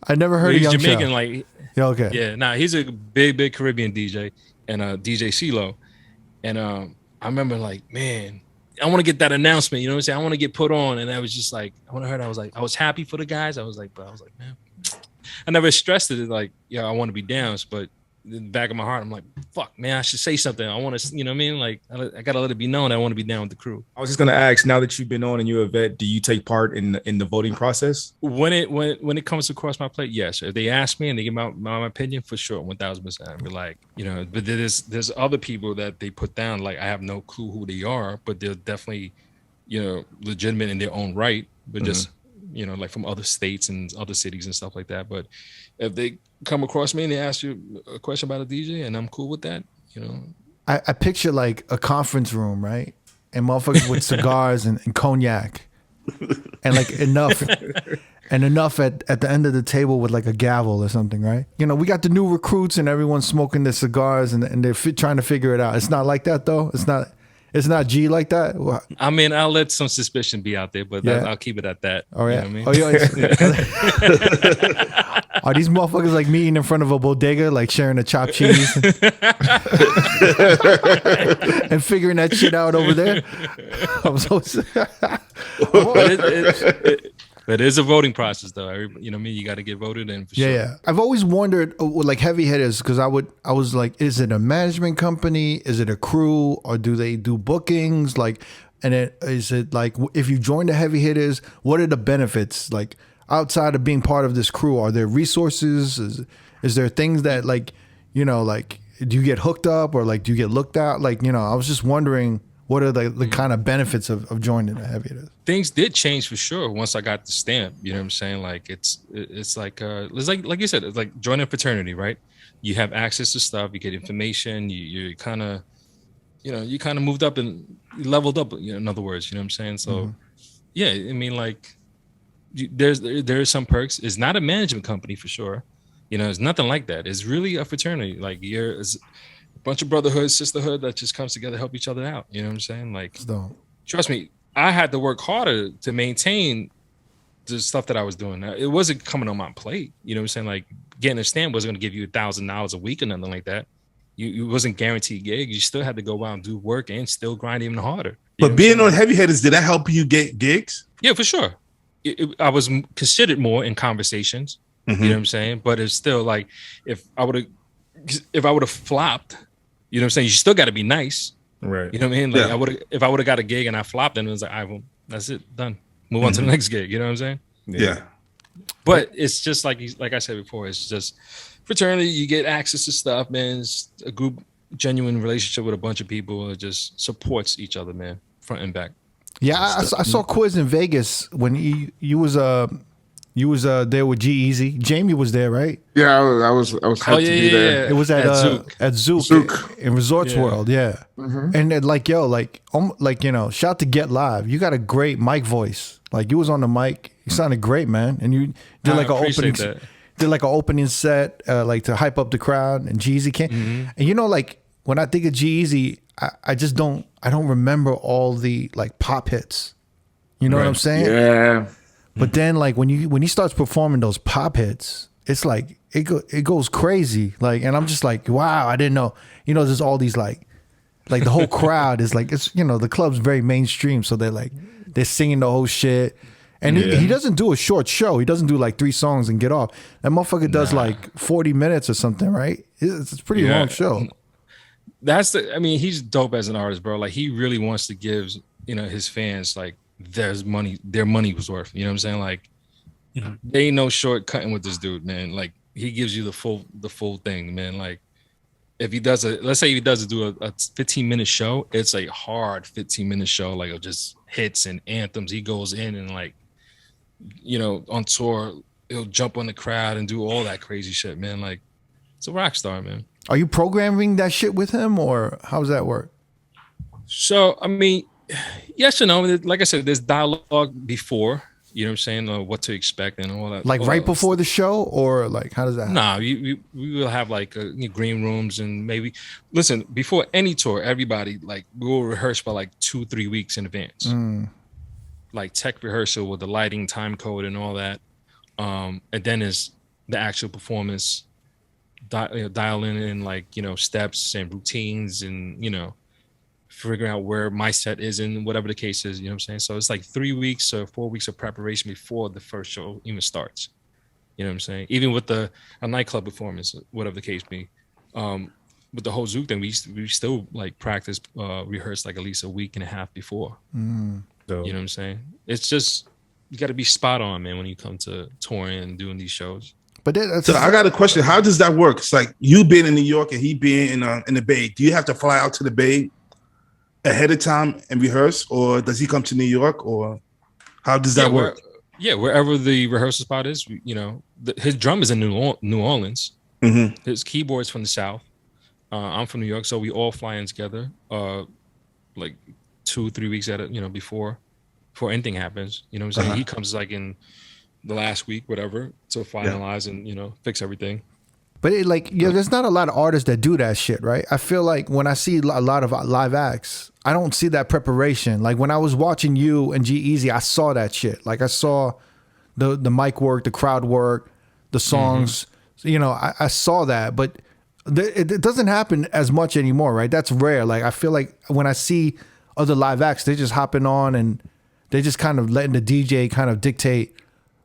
I never heard of Young Jamaican, Chow. like, yeah, okay. Yeah, nah, he's a big Caribbean DJ, and DJ CeeLo. And I remember like, man, I want to get that announcement, you know what I'm saying? I want to get put on. And I was just like, I was happy for the guys. I was like, man, I never stressed it like, yeah, I want to be down, but in the back of my heart, I'm like, fuck, man, I should say something. I want to, you know what I mean? Like, I gotta let it be known I want to be down with the crew. I was just gonna ask, now that you've been on and you're a vet, do you take part in the voting process? When it comes across my plate, yes. If they ask me and they give my opinion, for sure, 1,000%. I'd be like, you know, but there's other people that they put down, like I have no clue who they are, but they're definitely, you know, legitimate in their own right, but just you know, like from other states and other cities and stuff like that. But if they come across me and they ask you a question about a DJ and I'm cool with that, you know. I picture like a conference room, right? And motherfuckers with cigars and cognac. And like enough at the end of the table with like a gavel or something, right? You know, we got the new recruits and everyone's smoking their cigars and they're trying to figure it out. It's not like that though. It's not G like that. I mean, I'll let some suspicion be out there, but I'll keep it at that. Oh yeah. You know what I mean? Are these motherfuckers like meeting in front of a bodega, like sharing a chopped cheese and figuring that shit out over there? But it is a voting process, though. You know what I mean? You got to get voted in for sure. Yeah. I've always wondered, like heavy hitters, because I was like, is it a management company? Is it a crew? Or do they do bookings? Like, is it like, if you join the heavy hitters, what are the benefits? Like, outside of being part of this crew, are there resources? Is there things that like, you know, like, do you get hooked up or like, do you get looked at? Like, you know, I was just wondering, what are the kind of benefits of joining the heavy hitters? Things did change for sure once I got the stamp. You know what I'm saying? Like it's like you said, it's like joining a fraternity, right? You have access to stuff, you get information, you kind of, you know, you kind of moved up and leveled up. You know, in other words, you know what I'm saying? So, yeah, I mean, like. There's some perks. It's not a management company for sure. You know, it's nothing like that. It's really a fraternity. Like it's a bunch of brotherhood, sisterhood that just comes together, help each other out. You know what I'm saying? Like, trust me, I had to work harder to maintain the stuff that I was doing. It wasn't coming on my plate. You know what I'm saying? Like getting a stamp wasn't going to give you $1,000 a week or nothing like that. You wasn't guaranteed gig. You still had to go out and do work and still grind even harder. But being on heavy hitters, did that help you get gigs? Yeah, for sure. I was considered more in conversations, you know what I'm saying? But it's still like, if I would have flopped, you know what I'm saying? You still got to be nice. Right. You know what I mean? Like if I would have got a gig and I flopped, then it was like, all right, well, that's it, done. Move on to the next gig. You know what I'm saying? Yeah. But it's just like I said before, it's just fraternity. You get access to stuff, man. It's a group, genuine relationship with a bunch of people that just supports each other, man, front and back. Yeah, I saw Quiz in Vegas when you was there with G-Eazy. Jamie was there, right? Yeah, I was hyped to be there. It was at Zook in Resorts World, yeah. And then, like, yo, like you know, shout to Get Live. You got a great mic voice. Like, you was on the mic. You sounded great, man. And you did like an opening set, like to hype up the crowd. And G-Eazy came. And you know, like when I think of G-Eazy, I just don't remember all the like pop hits. You know what I'm saying? Yeah. But then like when he starts performing those pop hits, it's like it goes crazy. Like, and I'm just like, wow, I didn't know. You know, there's all these like the whole crowd is like, it's, you know, the club's very mainstream, so they're singing the whole shit. And he doesn't do a short show. He doesn't do like 3 songs and get off. That motherfucker does like 40 minutes or something, right? It's a pretty long show. I mean, he's dope as an artist, bro. Like, he really wants to give, you know, his fans like their money was worth. You know what I'm saying? Like, they ain't no shortcutting with this dude, man. Like, he gives you the full thing, man. Like, if he does let's say he does do a 15-minute show, it's a hard 15-minute show, like of just hits and anthems. He goes in and, like, you know, on tour, he'll jump on the crowd and do all that crazy shit, man. Like, it's a rock star, man. Are you programming that shit with him, or how does that work? So, I mean, yes and no. Like I said, there's dialogue before, you know what I'm saying, what to expect and all that. Like right before the show, or like how does that happen? Nah, we will have like green rooms, and maybe, listen, before any tour, everybody, like, we will rehearse for like 2-3 weeks in advance. Like tech rehearsal with the lighting, time code and all that. And then is the actual performance. Dialing in, like, you know, steps and routines, and, you know, figuring out where my set is and whatever the case is, you know what I'm saying? So it's like 3 weeks or 4 weeks of preparation before the first show even starts. You know what I'm saying? Even with a nightclub performance, whatever the case be. With the whole Zook thing, we still like practice, rehearse like at least a week and a half before. So, you know what I'm saying? It's just, you got to be spot on, man, when you come to touring and doing these shows. But so I got a question. How does that work? It's like you being in New York and he being in the Bay. Do you have to fly out to the Bay ahead of time and rehearse, or does he come to New York, or how does that work? Yeah, wherever the rehearsal spot is, his drum is in New Orleans. Mm-hmm. His keyboard's from the South. I'm from New York, so we all fly in together, like 2-3 weeks at it, before anything happens. You know what I'm saying? He comes like in the last week, whatever, to finalize and fix everything. But there's not a lot of artists that do that shit, right? I feel like when I see a lot of live acts, I don't see that preparation. Like when I was watching you and G-Eazy, I saw that shit. Like I saw the mic work, the crowd work, the songs. I saw that, but it doesn't happen as much anymore, right? That's rare. Like I feel like when I see other live acts, they're just hopping on and they're just kind of letting the DJ kind of dictate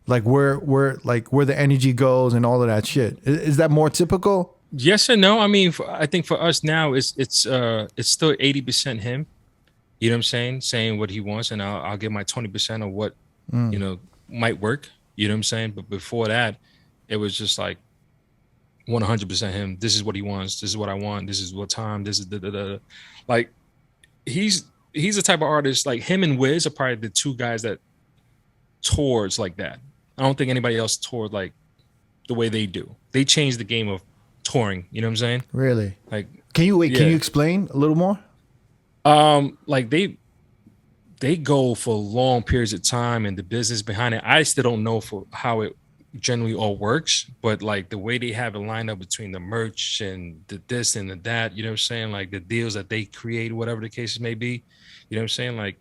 like where the energy goes and all of that shit. Is that more typical? Yes and no. I mean, I think for us now, it's still 80% him. You know what I'm saying what he wants, and I'll give my 20% of what might work. You know what I'm saying? But before that, it was just like 100% him. This is what he wants. This is what I want. This is what time. This is like he's the type of artist like him and Wiz are probably the two guys that tours like that. I don't think anybody else toured like the way they do. They changed the game of touring. You know what I'm saying? Really? Like, can you explain a little more? Like they go for long periods of time and the business behind it. I still don't know for how it generally all works, but like the way they have it lined up between the merch and the this and the that, you know what I'm saying? Like the deals that they create, whatever the cases may be, you know what I'm saying? Like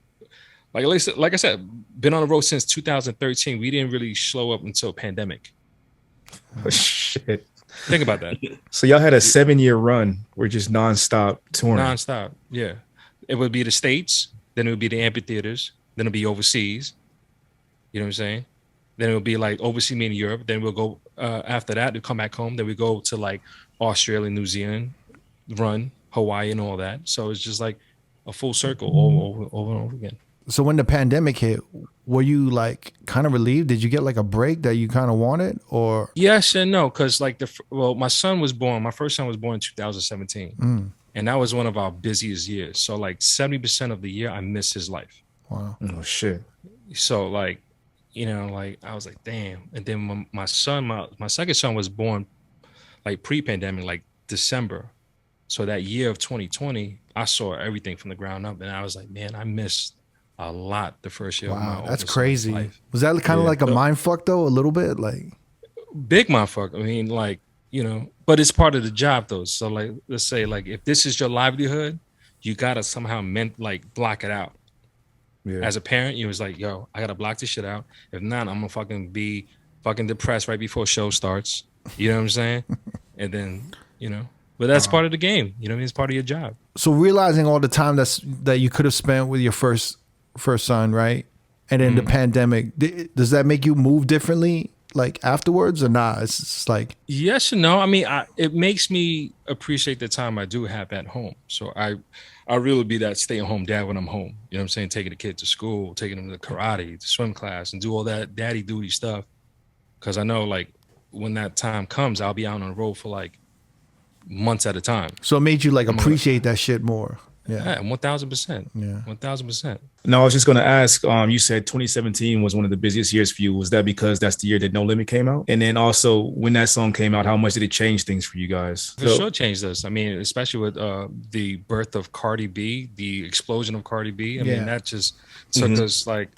at least, like I said, been on the road since 2013. We didn't really slow up until pandemic. Oh, shit. Think about that. So y'all had a 7-year run. We're just nonstop touring. Nonstop, yeah. It would be the States, then it would be the amphitheaters, then it'd be overseas. You know what I'm saying? Then it would be like overseas, meaning Europe. Then we'll go after that to come back home. Then we go to like Australia, New Zealand, run Hawaii and all that. So it's just like a full circle over and over again. So when the pandemic hit, were you like kind of relieved? Did you get like a break that you kind of wanted, or? Yes and no, because like my son was born. My first son was born in 2017, and that was one of our busiest years. So like 70% of the year, I missed his life. Wow. Oh shit. So like, like I was like, damn. And then my son, my second son was born like pre-pandemic, like December. So that year of 2020, I saw everything from the ground up, and I was like, man, I missed a lot the first year of my that's crazy. life. Was that kind of like a mind fuck though, a little bit? Like big mind fuck. I mean, like, but it's part of the job though. So like, let's say like if this is your livelihood, you gotta somehow block it out. Yeah. As a parent, you was like, yo, I gotta block this shit out. If not, I'm gonna be fucking depressed right before show starts. You know what I'm saying? And then, but that's part of the game. You know what I mean? It's part of your job. So realizing all the time that you could have spent with your first son, right? And then the pandemic, does that make you move differently like afterwards or not? It's just like yes and no. I mean, it makes me appreciate the time I do have at home. So I really be that stay-at-home dad when I'm home. You know what I'm saying? Taking the kid to school, taking them to karate, to swim class, and do all that daddy duty stuff. Because I know like when that time comes, I'll be out on the road for like months at a time. So it made you like appreciate that shit more. Yeah, 1,000%. Yeah, 1,000%. No, I was just going to ask. You said 2017 was one of the busiest years for you. Was that because that's the year that No Limit came out? And then also, when that song came out, how much did it change things for you guys? For sure, changed us. I mean, especially with the birth of Cardi B, the explosion of Cardi B. I mean, that just took us like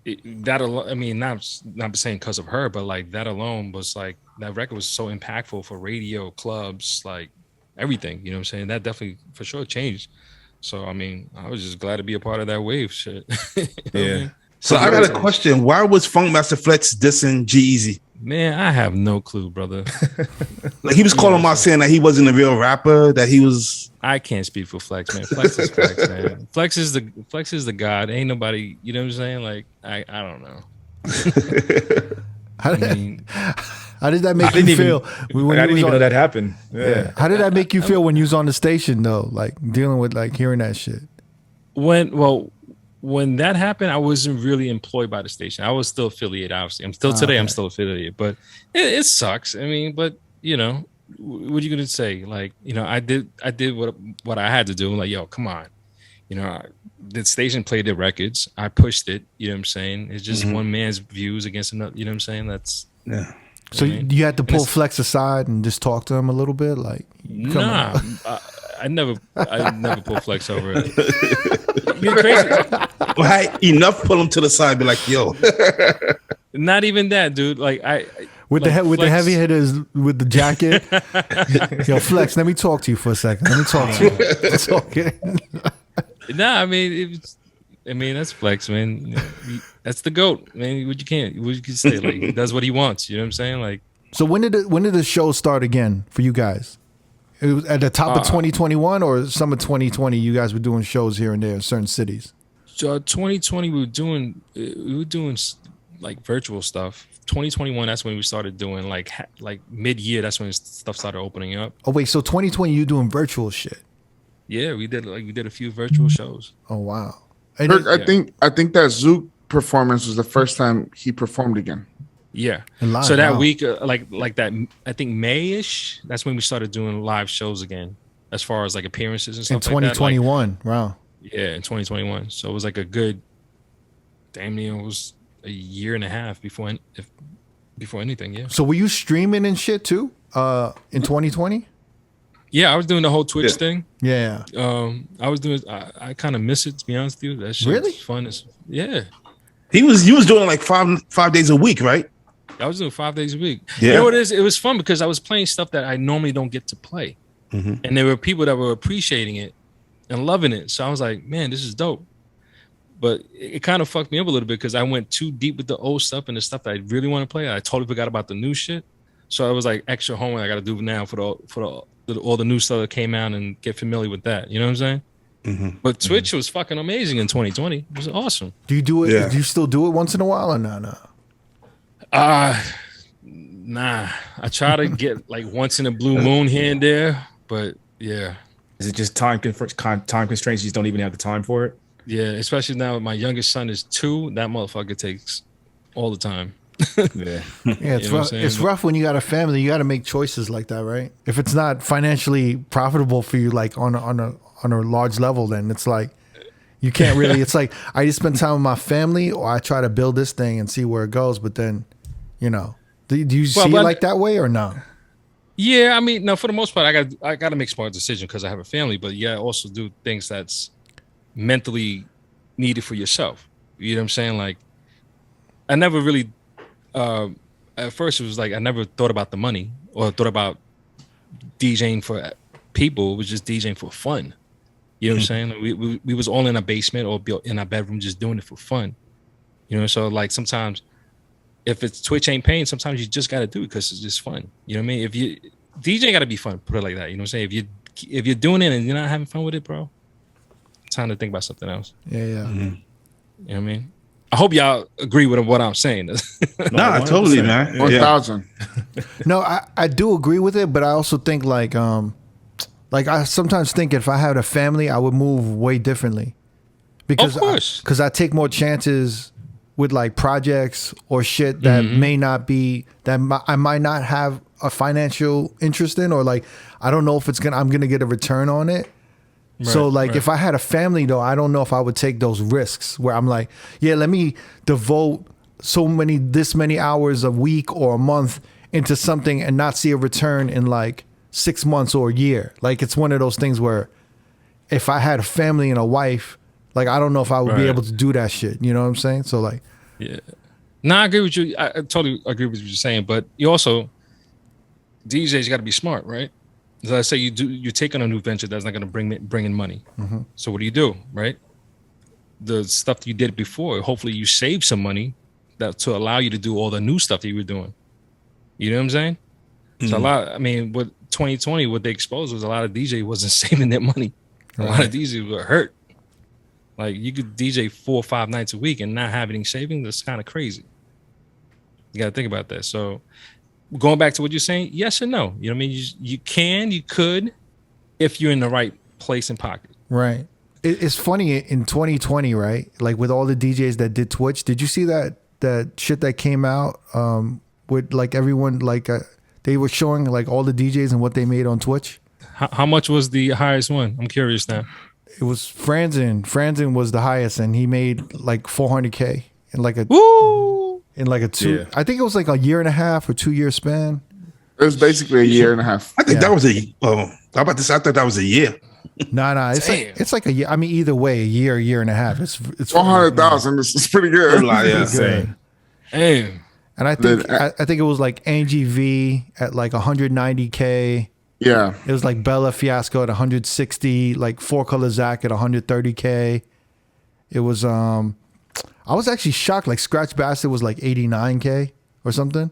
that. I mean, not saying because of her, but like that alone was like that record was so impactful for radio, clubs, like everything. You know what I'm saying? That definitely for sure changed. So, I mean, I was just glad to be a part of that wave shit. Yeah. So I got a question. Why was Funkmaster Flex dissing G-Eazy? Man, I have no clue, brother. Like he was calling him out saying that he wasn't a real rapper, that he was. I can't speak for Flex, man. Flex is Flex, man. Flex is the god. Ain't nobody, you know what I'm saying? Like, I don't know. How did that make you feel? I didn't even know that happened. Yeah. How did that make you feel when you was on the station though? Like dealing with like hearing that shit. When that happened, I wasn't really employed by the station. I was still affiliated, obviously. I'm still affiliated, but it sucks. I mean, but what are you gonna say? Like, I did what I had to do. Like, yo, come on. You know, the station played the records. I pushed it. You know what I'm saying? It's just one man's views against another. You know what I'm saying? That's So you had to pull Flex aside and just talk to him a little bit, like. Nah, I never pull Flex over it. You're crazy. Well, enough pull him to the side, be like, yo. Not even that, dude. Like with the heavy hitters with the jacket. Yo, Flex, let me talk to you for a second. Let me talk to you. It's okay. Nah, I mean, that's Flex, man. You know, that's the GOAT, man. What you can say, like, he does what he wants. You know what I'm saying? Like, so when did the show start again for you guys? It was at the top of 2021 or summer 2020. You guys were doing shows here and there in certain cities. 2020, we were doing like virtual stuff. 2021, that's when we started doing like mid-year. That's when stuff started opening up. Oh wait, so 2020, you doing virtual shit? Yeah, we did a few virtual shows. Oh wow! Kirk, I think that Zook performance was the first time he performed again. Yeah. Live, so that wow. week, like that, I think May-ish. That's when we started doing live shows again, as far as like appearances and stuff. In 2021, like, wow. Yeah, in 2021. So it was like a good, damn near, it was a year and a half before anything. Yeah. So were you streaming and shit too? In 2020? Yeah, I was doing the whole Twitch thing. Yeah. I was doing. I kind of miss it, to be honest with you. That shit Really was fun. Yeah. You was doing like five days a week, right? I was doing 5 days a week. Yeah. You know what it is? It was fun because I was playing stuff that I normally don't get to play. And there were people that were appreciating it and loving it. So I was like, man, this is dope. But it kind of fucked me up a little bit because I went too deep with the old stuff and the stuff that I really want to play. I totally forgot about the new shit. So I was like extra homework I got to do now for all the new stuff that came out and get familiar with that. You know what I'm saying? But Twitch was fucking amazing in 2020. It was awesome. Do you do it? Yeah. Do you still do it once in a while or no? Nah. I try to get like once in a blue moon here and there, but yeah. Is it just time constraints? You just don't even have the time for it? Yeah, especially now my youngest son is 2. That motherfucker takes all the time. Yeah. Yeah, it's rough. It's rough when you got a family. You got to make choices like that, right? If it's not financially profitable for you, like on a large level, then it's like you can't really. It's like I either spend time with my family or I try to build this thing and see where it goes. But then, you know, do you see it like that way or no? Yeah, I mean, no. For the most part, I got to make smart decisions because I have a family. But yeah, I also do things that's mentally needed for yourself. You know what I'm saying? Like, I never really. At first, it was like I never thought about the money or thought about DJing for people. It was just DJing for fun. You know what I'm saying? Like we was all in a basement or in our bedroom just doing it for fun. You know, so like sometimes if it's Twitch ain't paying, sometimes you just got to do it because it's just fun. You know what I mean? If you DJ got to be fun, put it like that. You know what I'm saying? If you're doing it and you're not having fun with it, bro, it's time to think about something else. Yeah. You know what I mean? I hope y'all agree with what I'm saying. No, totally, man. 1,000. No, I do agree with it, but I also think like I sometimes think if I had a family, I would move way differently. Because of course, because I take more chances with like projects or shit that may not be I might not have a financial interest in, or like I don't know if I'm gonna get a return on it. Right, so like if I had a family though, I don't know if I would take those risks where I'm like, yeah, let me devote this many hours a week or a month into something and not see a return in like 6 months or a year. Like it's one of those things where if I had a family and a wife, like I don't know if I would be able to do that shit. You know what I'm saying? So like, yeah. No, I agree with you. I totally agree with what you're saying, but you also DJs got to be smart, right? As I say, you take on a new venture that's not going to bring in money. So what do? Right? The stuff that you did before, hopefully you save some money to allow you to do all the new stuff that you were doing. You know what I'm saying? So with 2020, what they exposed was a lot of DJ wasn't saving their money. A lot of DJs were hurt. Like you could DJ 4 or 5 nights a week and not have any savings. That's kind of crazy. You got to think about that. So going back to what you're saying, yes and no. You know what I mean? You could, if you're in the right place and pocket. Right. It's funny in 2020, right? Like with all the DJs that did Twitch, did you see that shit that came out with like everyone, like they were showing like all the DJs and what they made on Twitch? How much was the highest one? I'm curious now. It was Franzen. Franzen was the highest, and he made like 400K in like a two. Yeah. I think it was like a year and a half or 2 year span. It was basically a year and a half. I think that was a. How about this? I thought that was a year. No, it's like a year. I mean, either way, a year and a half. It's 400,000. It's pretty good. good. Damn. And I think it was like Angie V at like 190K. Yeah. It was like Bella Fiasco at 160, like Four Color Zach at 130K. It was I was actually shocked. Like Scratch Bastard was like 89K or something.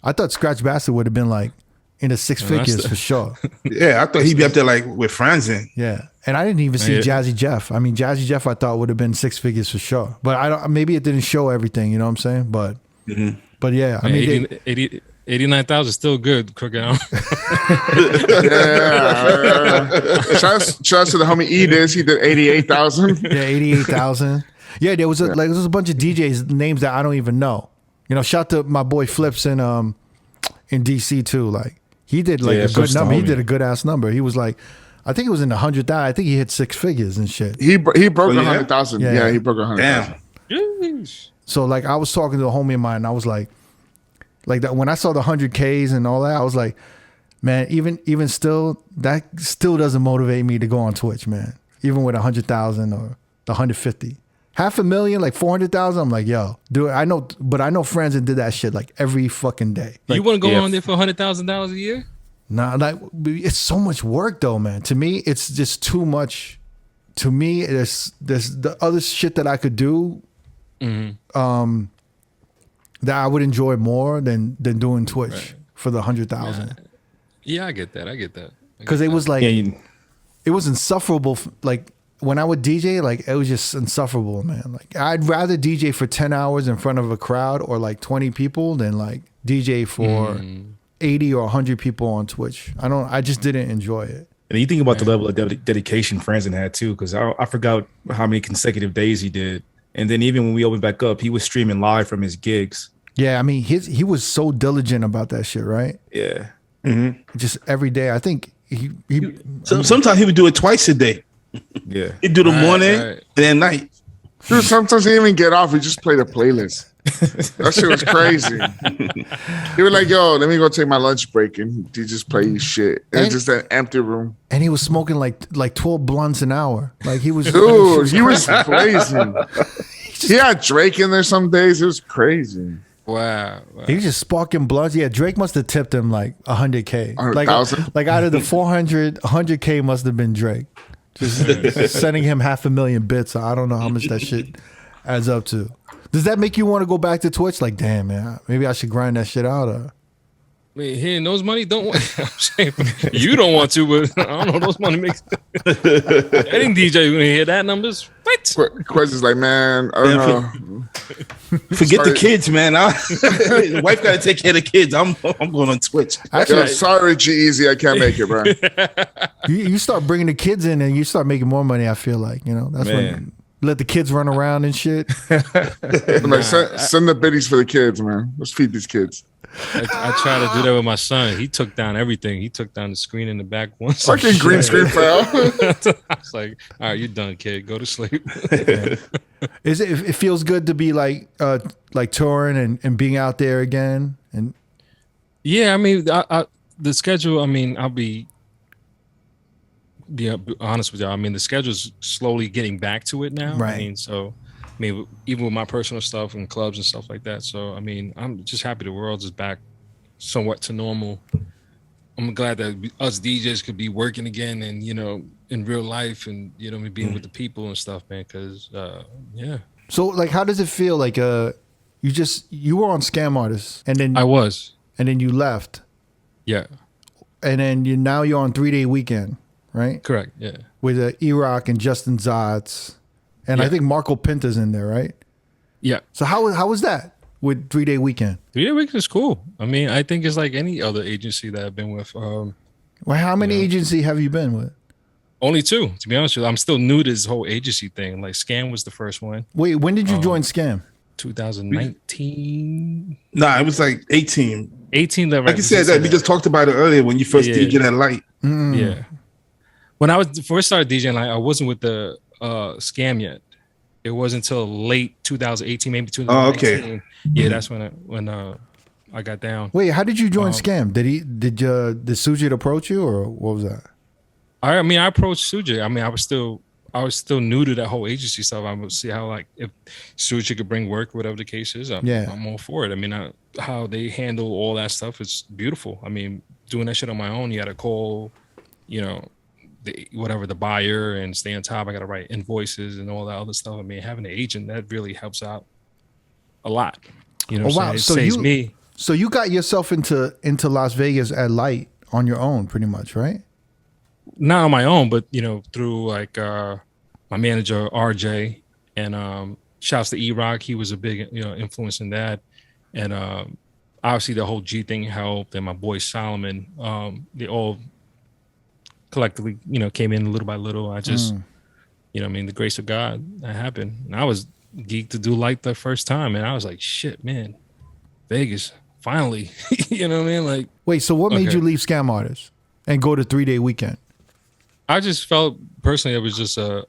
I thought Scratch Bastard would have been like in the six figures for sure. Yeah, I thought he'd be up there like with Franzen. Yeah, and I didn't even see Jazzy Jeff. I mean, Jazzy Jeff I thought would have been six figures for sure. But I don't. Maybe it didn't show everything. You know what I'm saying? But yeah, I mean, 89,000 is still good. Crooked Yeah. Shout out to the homie Edis. He did 88,000. Yeah, 88,000. Yeah, there was a bunch of DJs names that I don't even know. You know, shout to my boy Flips in DC too. Like he did like a good number. He did a good ass number. He was like, I think it was in the 100,000. I think he hit six figures and shit. He broke 100,000. Yeah, he broke 100,000. Damn. So like I was talking to a homie of mine and I was like that when I saw the 100Ks and all that, I was like, man, even still, that still doesn't motivate me to go on Twitch, man. Even with 100,000 or the 150. $500,000, like 400,000. I'm like, yo, dude, I know friends that did that shit like every fucking day. Like, you want to go on there for $100,000 a year? Nah, like it's so much work though, man. To me, it's just too much. To me, there's the other shit that I could do, that I would enjoy more than doing Twitch for the 100,000. Yeah, I get that. Because it was like, it was insufferable. Like when I would DJ, like it was just insufferable, man. Like I'd rather DJ for 10 hours in front of a crowd or like 20 people than like DJ for 80 or 100 people on Twitch. I just didn't enjoy it. And you think about the level of dedication Franzen had too, because I forgot how many consecutive days he did. And then even when we opened back up, he was streaming live from his gigs. Yeah, I mean, he was so diligent about that shit, right? Yeah. Just every day. I think Sometimes he would do it twice a day. Yeah. He'd do the morning and then night. Dude, sometimes he didn't even get off. He just played a playlist. That shit was crazy. He was like, yo, let me go take my lunch break. And he just played shit. And it's just an empty room. And he was smoking like 12 blunts an hour. Like he was. Dude, he was blazing. He had Drake in there some days. It was crazy. Wow. He was just sparking blunts. Yeah, Drake must have tipped him like 100K. 100,000? Like out of the 100K must have been Drake. Just sending him 500,000 bits. I don't know how much that shit adds up to. Does that make you want to go back to Twitch? Like, damn, man, maybe I should grind that shit out. I mean, hearing those money don't want. I'm saying you don't want to, but I don't know. Those money makes. Any DJ when hear that numbers, what? Questions like, man, I don't know. Forget the kids, man. The wife got to take care of the kids. I'm going on Twitch. Actually, sorry, G-Eazy, I can't make it, bro. You start bringing the kids in and you start making more money. I feel like that's when. Let the kids run around and shit. Like, send the biddies for the kids, man. Let's feed these kids. I try to do that with my son. He took down everything. He took down the screen in the back once. Fucking green screen fell. I was like, all right, you're done, kid. Go to sleep. It feels good to be like touring and being out there again. And yeah, I mean, the schedule, I mean, I'll be honest with y'all. I mean, the schedule's slowly getting back to it now. Right. I mean, even with my personal stuff and clubs and stuff like that. So, I mean, I'm just happy the world is back somewhat to normal. I'm glad that us DJs could be working again and, in real life and, being with the people and stuff, man. Cause, yeah. So like, how does it feel? Like, you were on Scam Artists and then I was, and then you left. Yeah. And then now you're on 3 Day Weekend. Right? Correct, yeah. With E-Rock and Justin Zotz. And I think Marco Pinta's in there, right? Yeah. So how was that with 3 Day Weekend? 3 Day Weekend is cool. I mean, I think it's like any other agency that I've been with. Well, how many agency have you been with? Only two, to be honest with you. I'm still new to this whole agency thing. Like Scam was the first one. Wait, when did you join Scam? 2019. Nah, it was like 18. 18. Like you said, that we just talked about it earlier when you first DJed at Light. Yeah. When I was first started DJing, like I wasn't with the scam yet. It wasn't until late 2018, maybe 2019. Okay. Yeah, that's when I got down. Wait, how did you join Scam? Did Sujit approach you, or what was that? I mean, I approached Sujit. I mean, I was still new to that whole agency stuff. I would see how, like, if Sujit could bring work, whatever the case is. I'm all for it. I mean, how they handle all that stuff is beautiful. I mean, doing that shit on my own, you got to call, you know, the buyer and stay on top. I got to write invoices and all that other stuff. I mean, having an agent, that really helps out a lot. You know, what I'm saying? It saves me. So you got yourself into Las Vegas at Light on your own, pretty much, right? Not on my own, but you know, through like my manager RJ, and shouts to R.O.A.D. He was a big influence in that, and obviously the whole G thing helped, and my boy Solomon. They all collectively came in little by little. I just I mean, the grace of God, that happened. And I was geeked to do Light the first time, and I was like, shit, man, Vegas finally. You know what I mean? Like, wait, so what made you leave Scam Artists and go to 3-day weekend? I just felt personally it was just a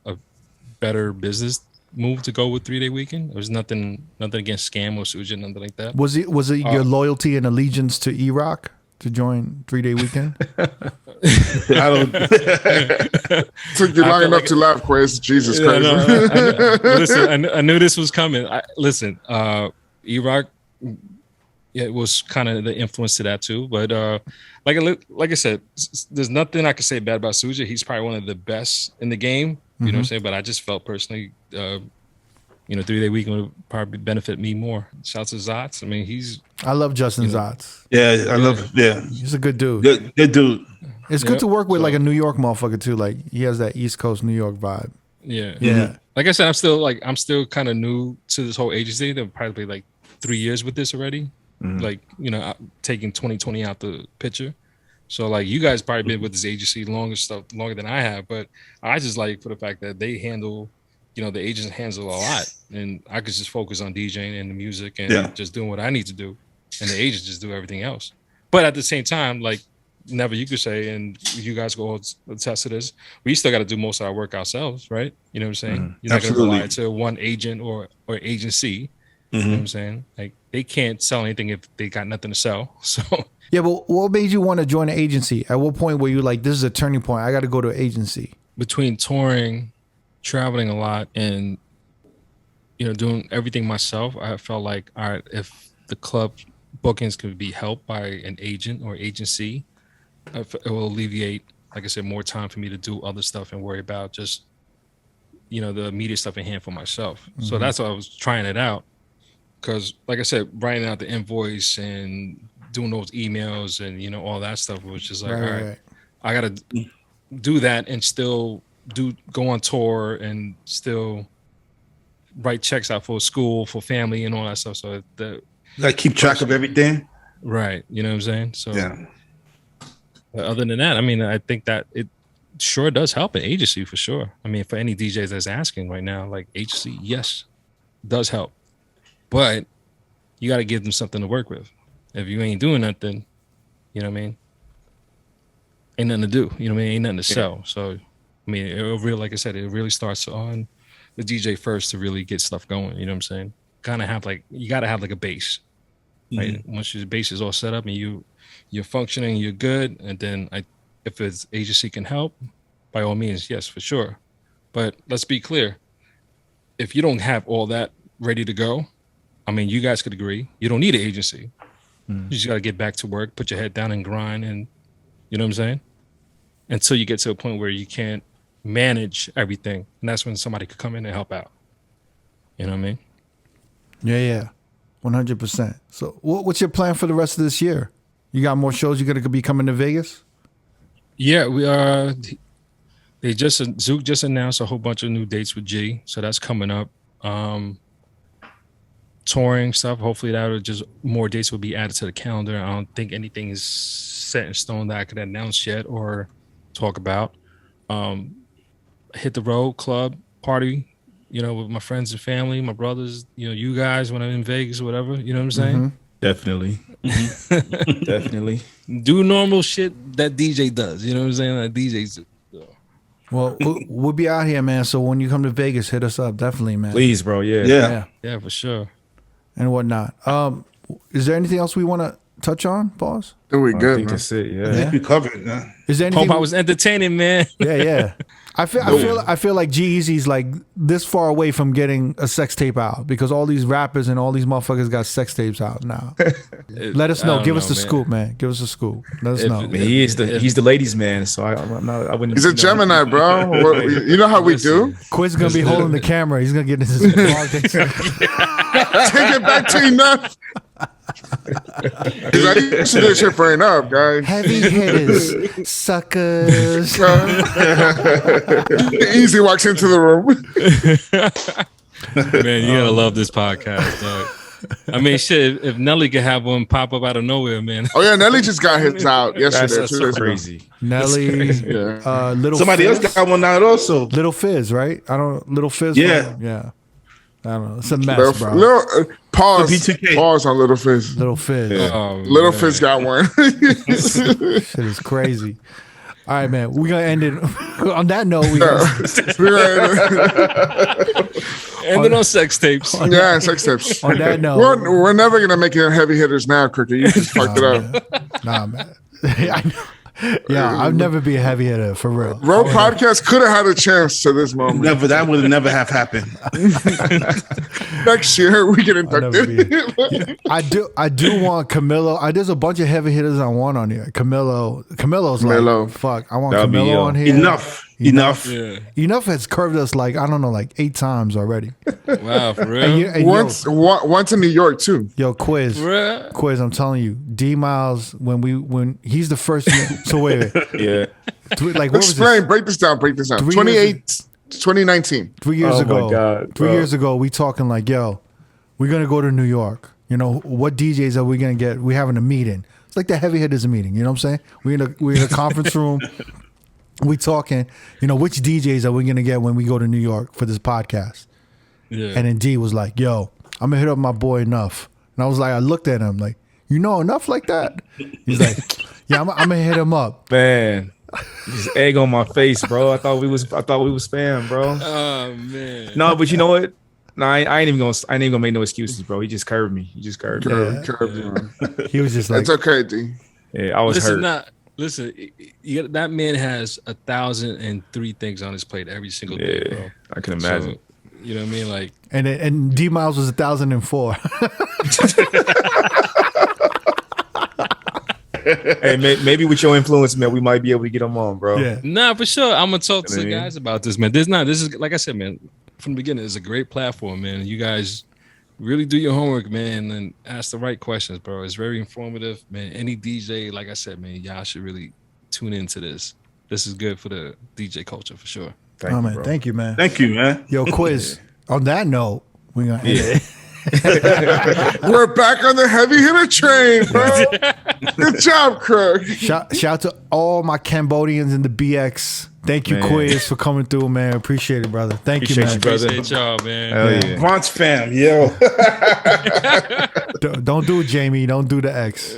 better business move to go with 3-day weekend. There was nothing against Scam or Suja, nothing like that. Was it your loyalty and allegiance to E-Rock to join 3-day weekend? I don't. Took you long enough to laugh, Chris. Jesus Christ. Listen, I knew this was coming. E-Rock, it was kind of the influence to that too. But like I said, there's nothing I can say bad about Suja. He's probably one of the best in the game. You know what I'm saying? But I just felt personally, 3-day weekend would probably benefit me more. Shouts to Zotz. I mean, I love Justin Zotz. Yeah, I love. Yeah, he's a good dude. Good dude. It's good to work with like a New York motherfucker too. Like he has that East Coast New York vibe. Yeah. Yeah. Like I said, I'm still kind of new to this whole agency. They're probably like 3 years with this already. Like, taking 2020 out the picture. So like you guys probably been with this agency longer than I have, but I just like for the fact that they handle, the agents handle a lot, and I could just focus on DJing and the music and just doing what I need to do, and the agents just do everything else. But at the same time, like Never, you could say, and you guys go attest to this, we still got to do most of our work ourselves, right? You know what I'm saying? You're not going to rely to one agent or agency. You know what I'm saying? Like they can't sell anything if they got nothing to sell. So yeah, but what made you want to join an agency? At what point were you like, this is a turning point, I got to go to an agency? Between touring, traveling a lot, and doing everything myself, I felt like, all right, if the club bookings could be helped by an agent or agency, it will alleviate, like I said, more time for me to do other stuff and worry about just the immediate stuff in hand for myself. So that's why I was trying it out, because like I said, writing out the invoice and doing those emails and all that stuff was just like, all right, I gotta do that and still go on tour and still write checks out for school, for family, and all that stuff. So like keep track of everything, right? You know what I'm saying? So yeah. Other than that, I mean, I think that it sure does help an agency for sure. I mean, for any DJs that's asking right now, like agency, yes, does help, but you got to give them something to work with. If you ain't doing nothing, you know what I mean? Ain't nothing to do. You know what I mean? Ain't nothing to sell. So, I mean, like I said, it really starts on the DJ first to really get stuff going. You know what I'm saying? You got to have like a base, right? Once your base is all set up and you're functioning, you're good. And then if it's agency can help, by all means, yes, for sure. But let's be clear. If you don't have all that ready to go, I mean, you guys could agree, you don't need an agency. You just got to get back to work, put your head down and grind. And you know what I'm saying? Until you get to a point where you can't manage everything. And that's when somebody could come in and help out. You know what I mean? Yeah. 100%. So what's your plan for the rest of this year? You got more shows you're going to be coming to Vegas? Yeah, we Zook just announced a whole bunch of new dates with G. So that's coming up. Touring stuff, hopefully that'll just more dates will be added to the calendar. I don't think anything is set in stone that I could announce yet or talk about. Hit the road, club, party, with my friends and family, my brothers, you guys when I'm in Vegas or whatever, you know what I'm saying? Definitely. Definitely. Do normal shit that DJ does, you know what I'm saying? That DJs do. Well, we'll be out here, man. So when you come to Vegas, hit us up, definitely, man. Please, bro. Yeah. Yeah, for sure. And whatnot. Is there anything else we want to touch on? Pause. Then we I good, think man. that's it. I Yeah. think we covered, man. Is there anything? Hope I was entertaining, man. Yeah. I feel like G-Eazy's like this far away from getting a sex tape out because all these rappers and all these motherfuckers got sex tapes out now. Let us know. Give us the scoop, man. Give us a scoop. Let us know. He's the ladies' man, so I wouldn't. He's a Gemini, bro. You know how we do? Quiz is gonna be holding the camera. He's gonna get his Take it back to enough. I used to do this shit for enough, guys. heavy hitters, suckers. Easy walks into the room. Man, you gotta love this podcast, dog. I mean, shit. If Nelly could have one pop up out of nowhere, man. Oh yeah, Nelly just got his out yesterday. That's so crazy. Nelly, Yeah. Little Somebody Fizz. else got one out also. Little Fizz, right? Little Fizz. Yeah. Yeah. I don't know. It's a mess, bro. Pause. EP220. Pause on Little Fizz. Little Fizz. Oh, Little man. Fizz got one. Shit is crazy. All right, man. We're gonna end it on that note. Ending on sex tapes. Yeah, sex tips. On that note, We're never gonna make it heavy hitters now, Cricket. You just fucked it up. nah, man. I know. Yeah, I've never be a heavy hitter for real. R.O.A.D podcast could have had a chance to this moment. Never. That would never have happened. Next year we get I'll never inducted. I do want Camilo. There's a bunch of heavy hitters I want on here. Camilo's Camilo. like, fuck, I want That'd be, Camilo on here. Enough. Yeah. Enough has curved us like, I don't know, like 8 times already. Wow, for real. And Once in New York too. yo, Quiz, I'm telling you, D Miles, when he's the first. So wait. Yeah. Like, what was Explain. this? Break this down. 2019. 3 years Oh my ago. God, 3 bro. years ago, we talking like, yo, we're gonna go to New York. You know, what DJs are we gonna get? We having a meeting. It's like the heavy hitters meeting. You know what I'm saying? We're in a conference room. We talking. You know, which DJs are we gonna get when we go to New York for this podcast? Yeah. And then D was like, yo, I'm gonna hit up my boy Enough. And I was like, I looked at him like, you know Enough like that? He's like, yeah, I'm gonna hit him up. Man, just egg on my face, bro. I thought we was spam, bro. Oh man. No, but you know what? No, I ain't even gonna make no excuses, bro. He just curved me. He curved me. He was just like, It's okay, D. Yeah, I was hurt. Listen, that man has 1,003 things on his plate every single day, bro. I can imagine. So, you know what I mean? Like, and D Miles was 1,004. Hey, maybe with your influence, man, we might be able to get him on, bro. Yeah. nah, for sure. I'm gonna talk to You know the what I mean? guys about this, man. This is like I said, man. From the beginning, it's a great platform, man. You guys really do your homework, man, and ask the right questions, bro. It's very informative, man. Any DJ, like I said, man, y'all should really tune into this. This is good for the DJ culture for sure. Thank Oh you, man, bro. thank you, man. Thank you, man. Yo, Quiz. On that note, we're gonna end it. We're back on the heavy hitter train, bro. Good job, Craig. Shout out to all my Cambodians in the BX. Thank you, Man. Quiz, for coming through, man. Appreciate it, brother. Thank you, man. Appreciate Appreciate y'all, man. Hell yeah. Bronx fam, yo. Don't do it, Jamie. Don't do the X.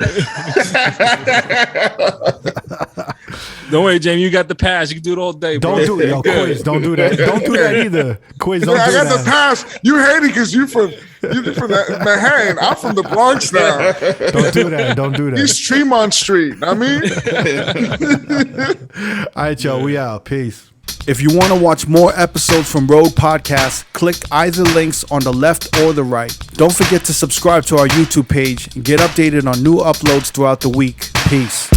Don't worry, Jamie. You got the pass. You can do it all day, bro. Don't do it, yo, Quiz. Don't do that. Don't do that either. Quiz, don't I do got the that. pass. You hate it because you're from Manhattan. I'm from the Bronx now. Don't do that. Don't do He's that. Tremont Street. I mean, All right, yo, we out. Peace. If you want to watch more episodes from R.O.A.D Podcast, click either links on the left or the right. Don't forget to subscribe to our YouTube page and get updated on new uploads throughout the week. Peace.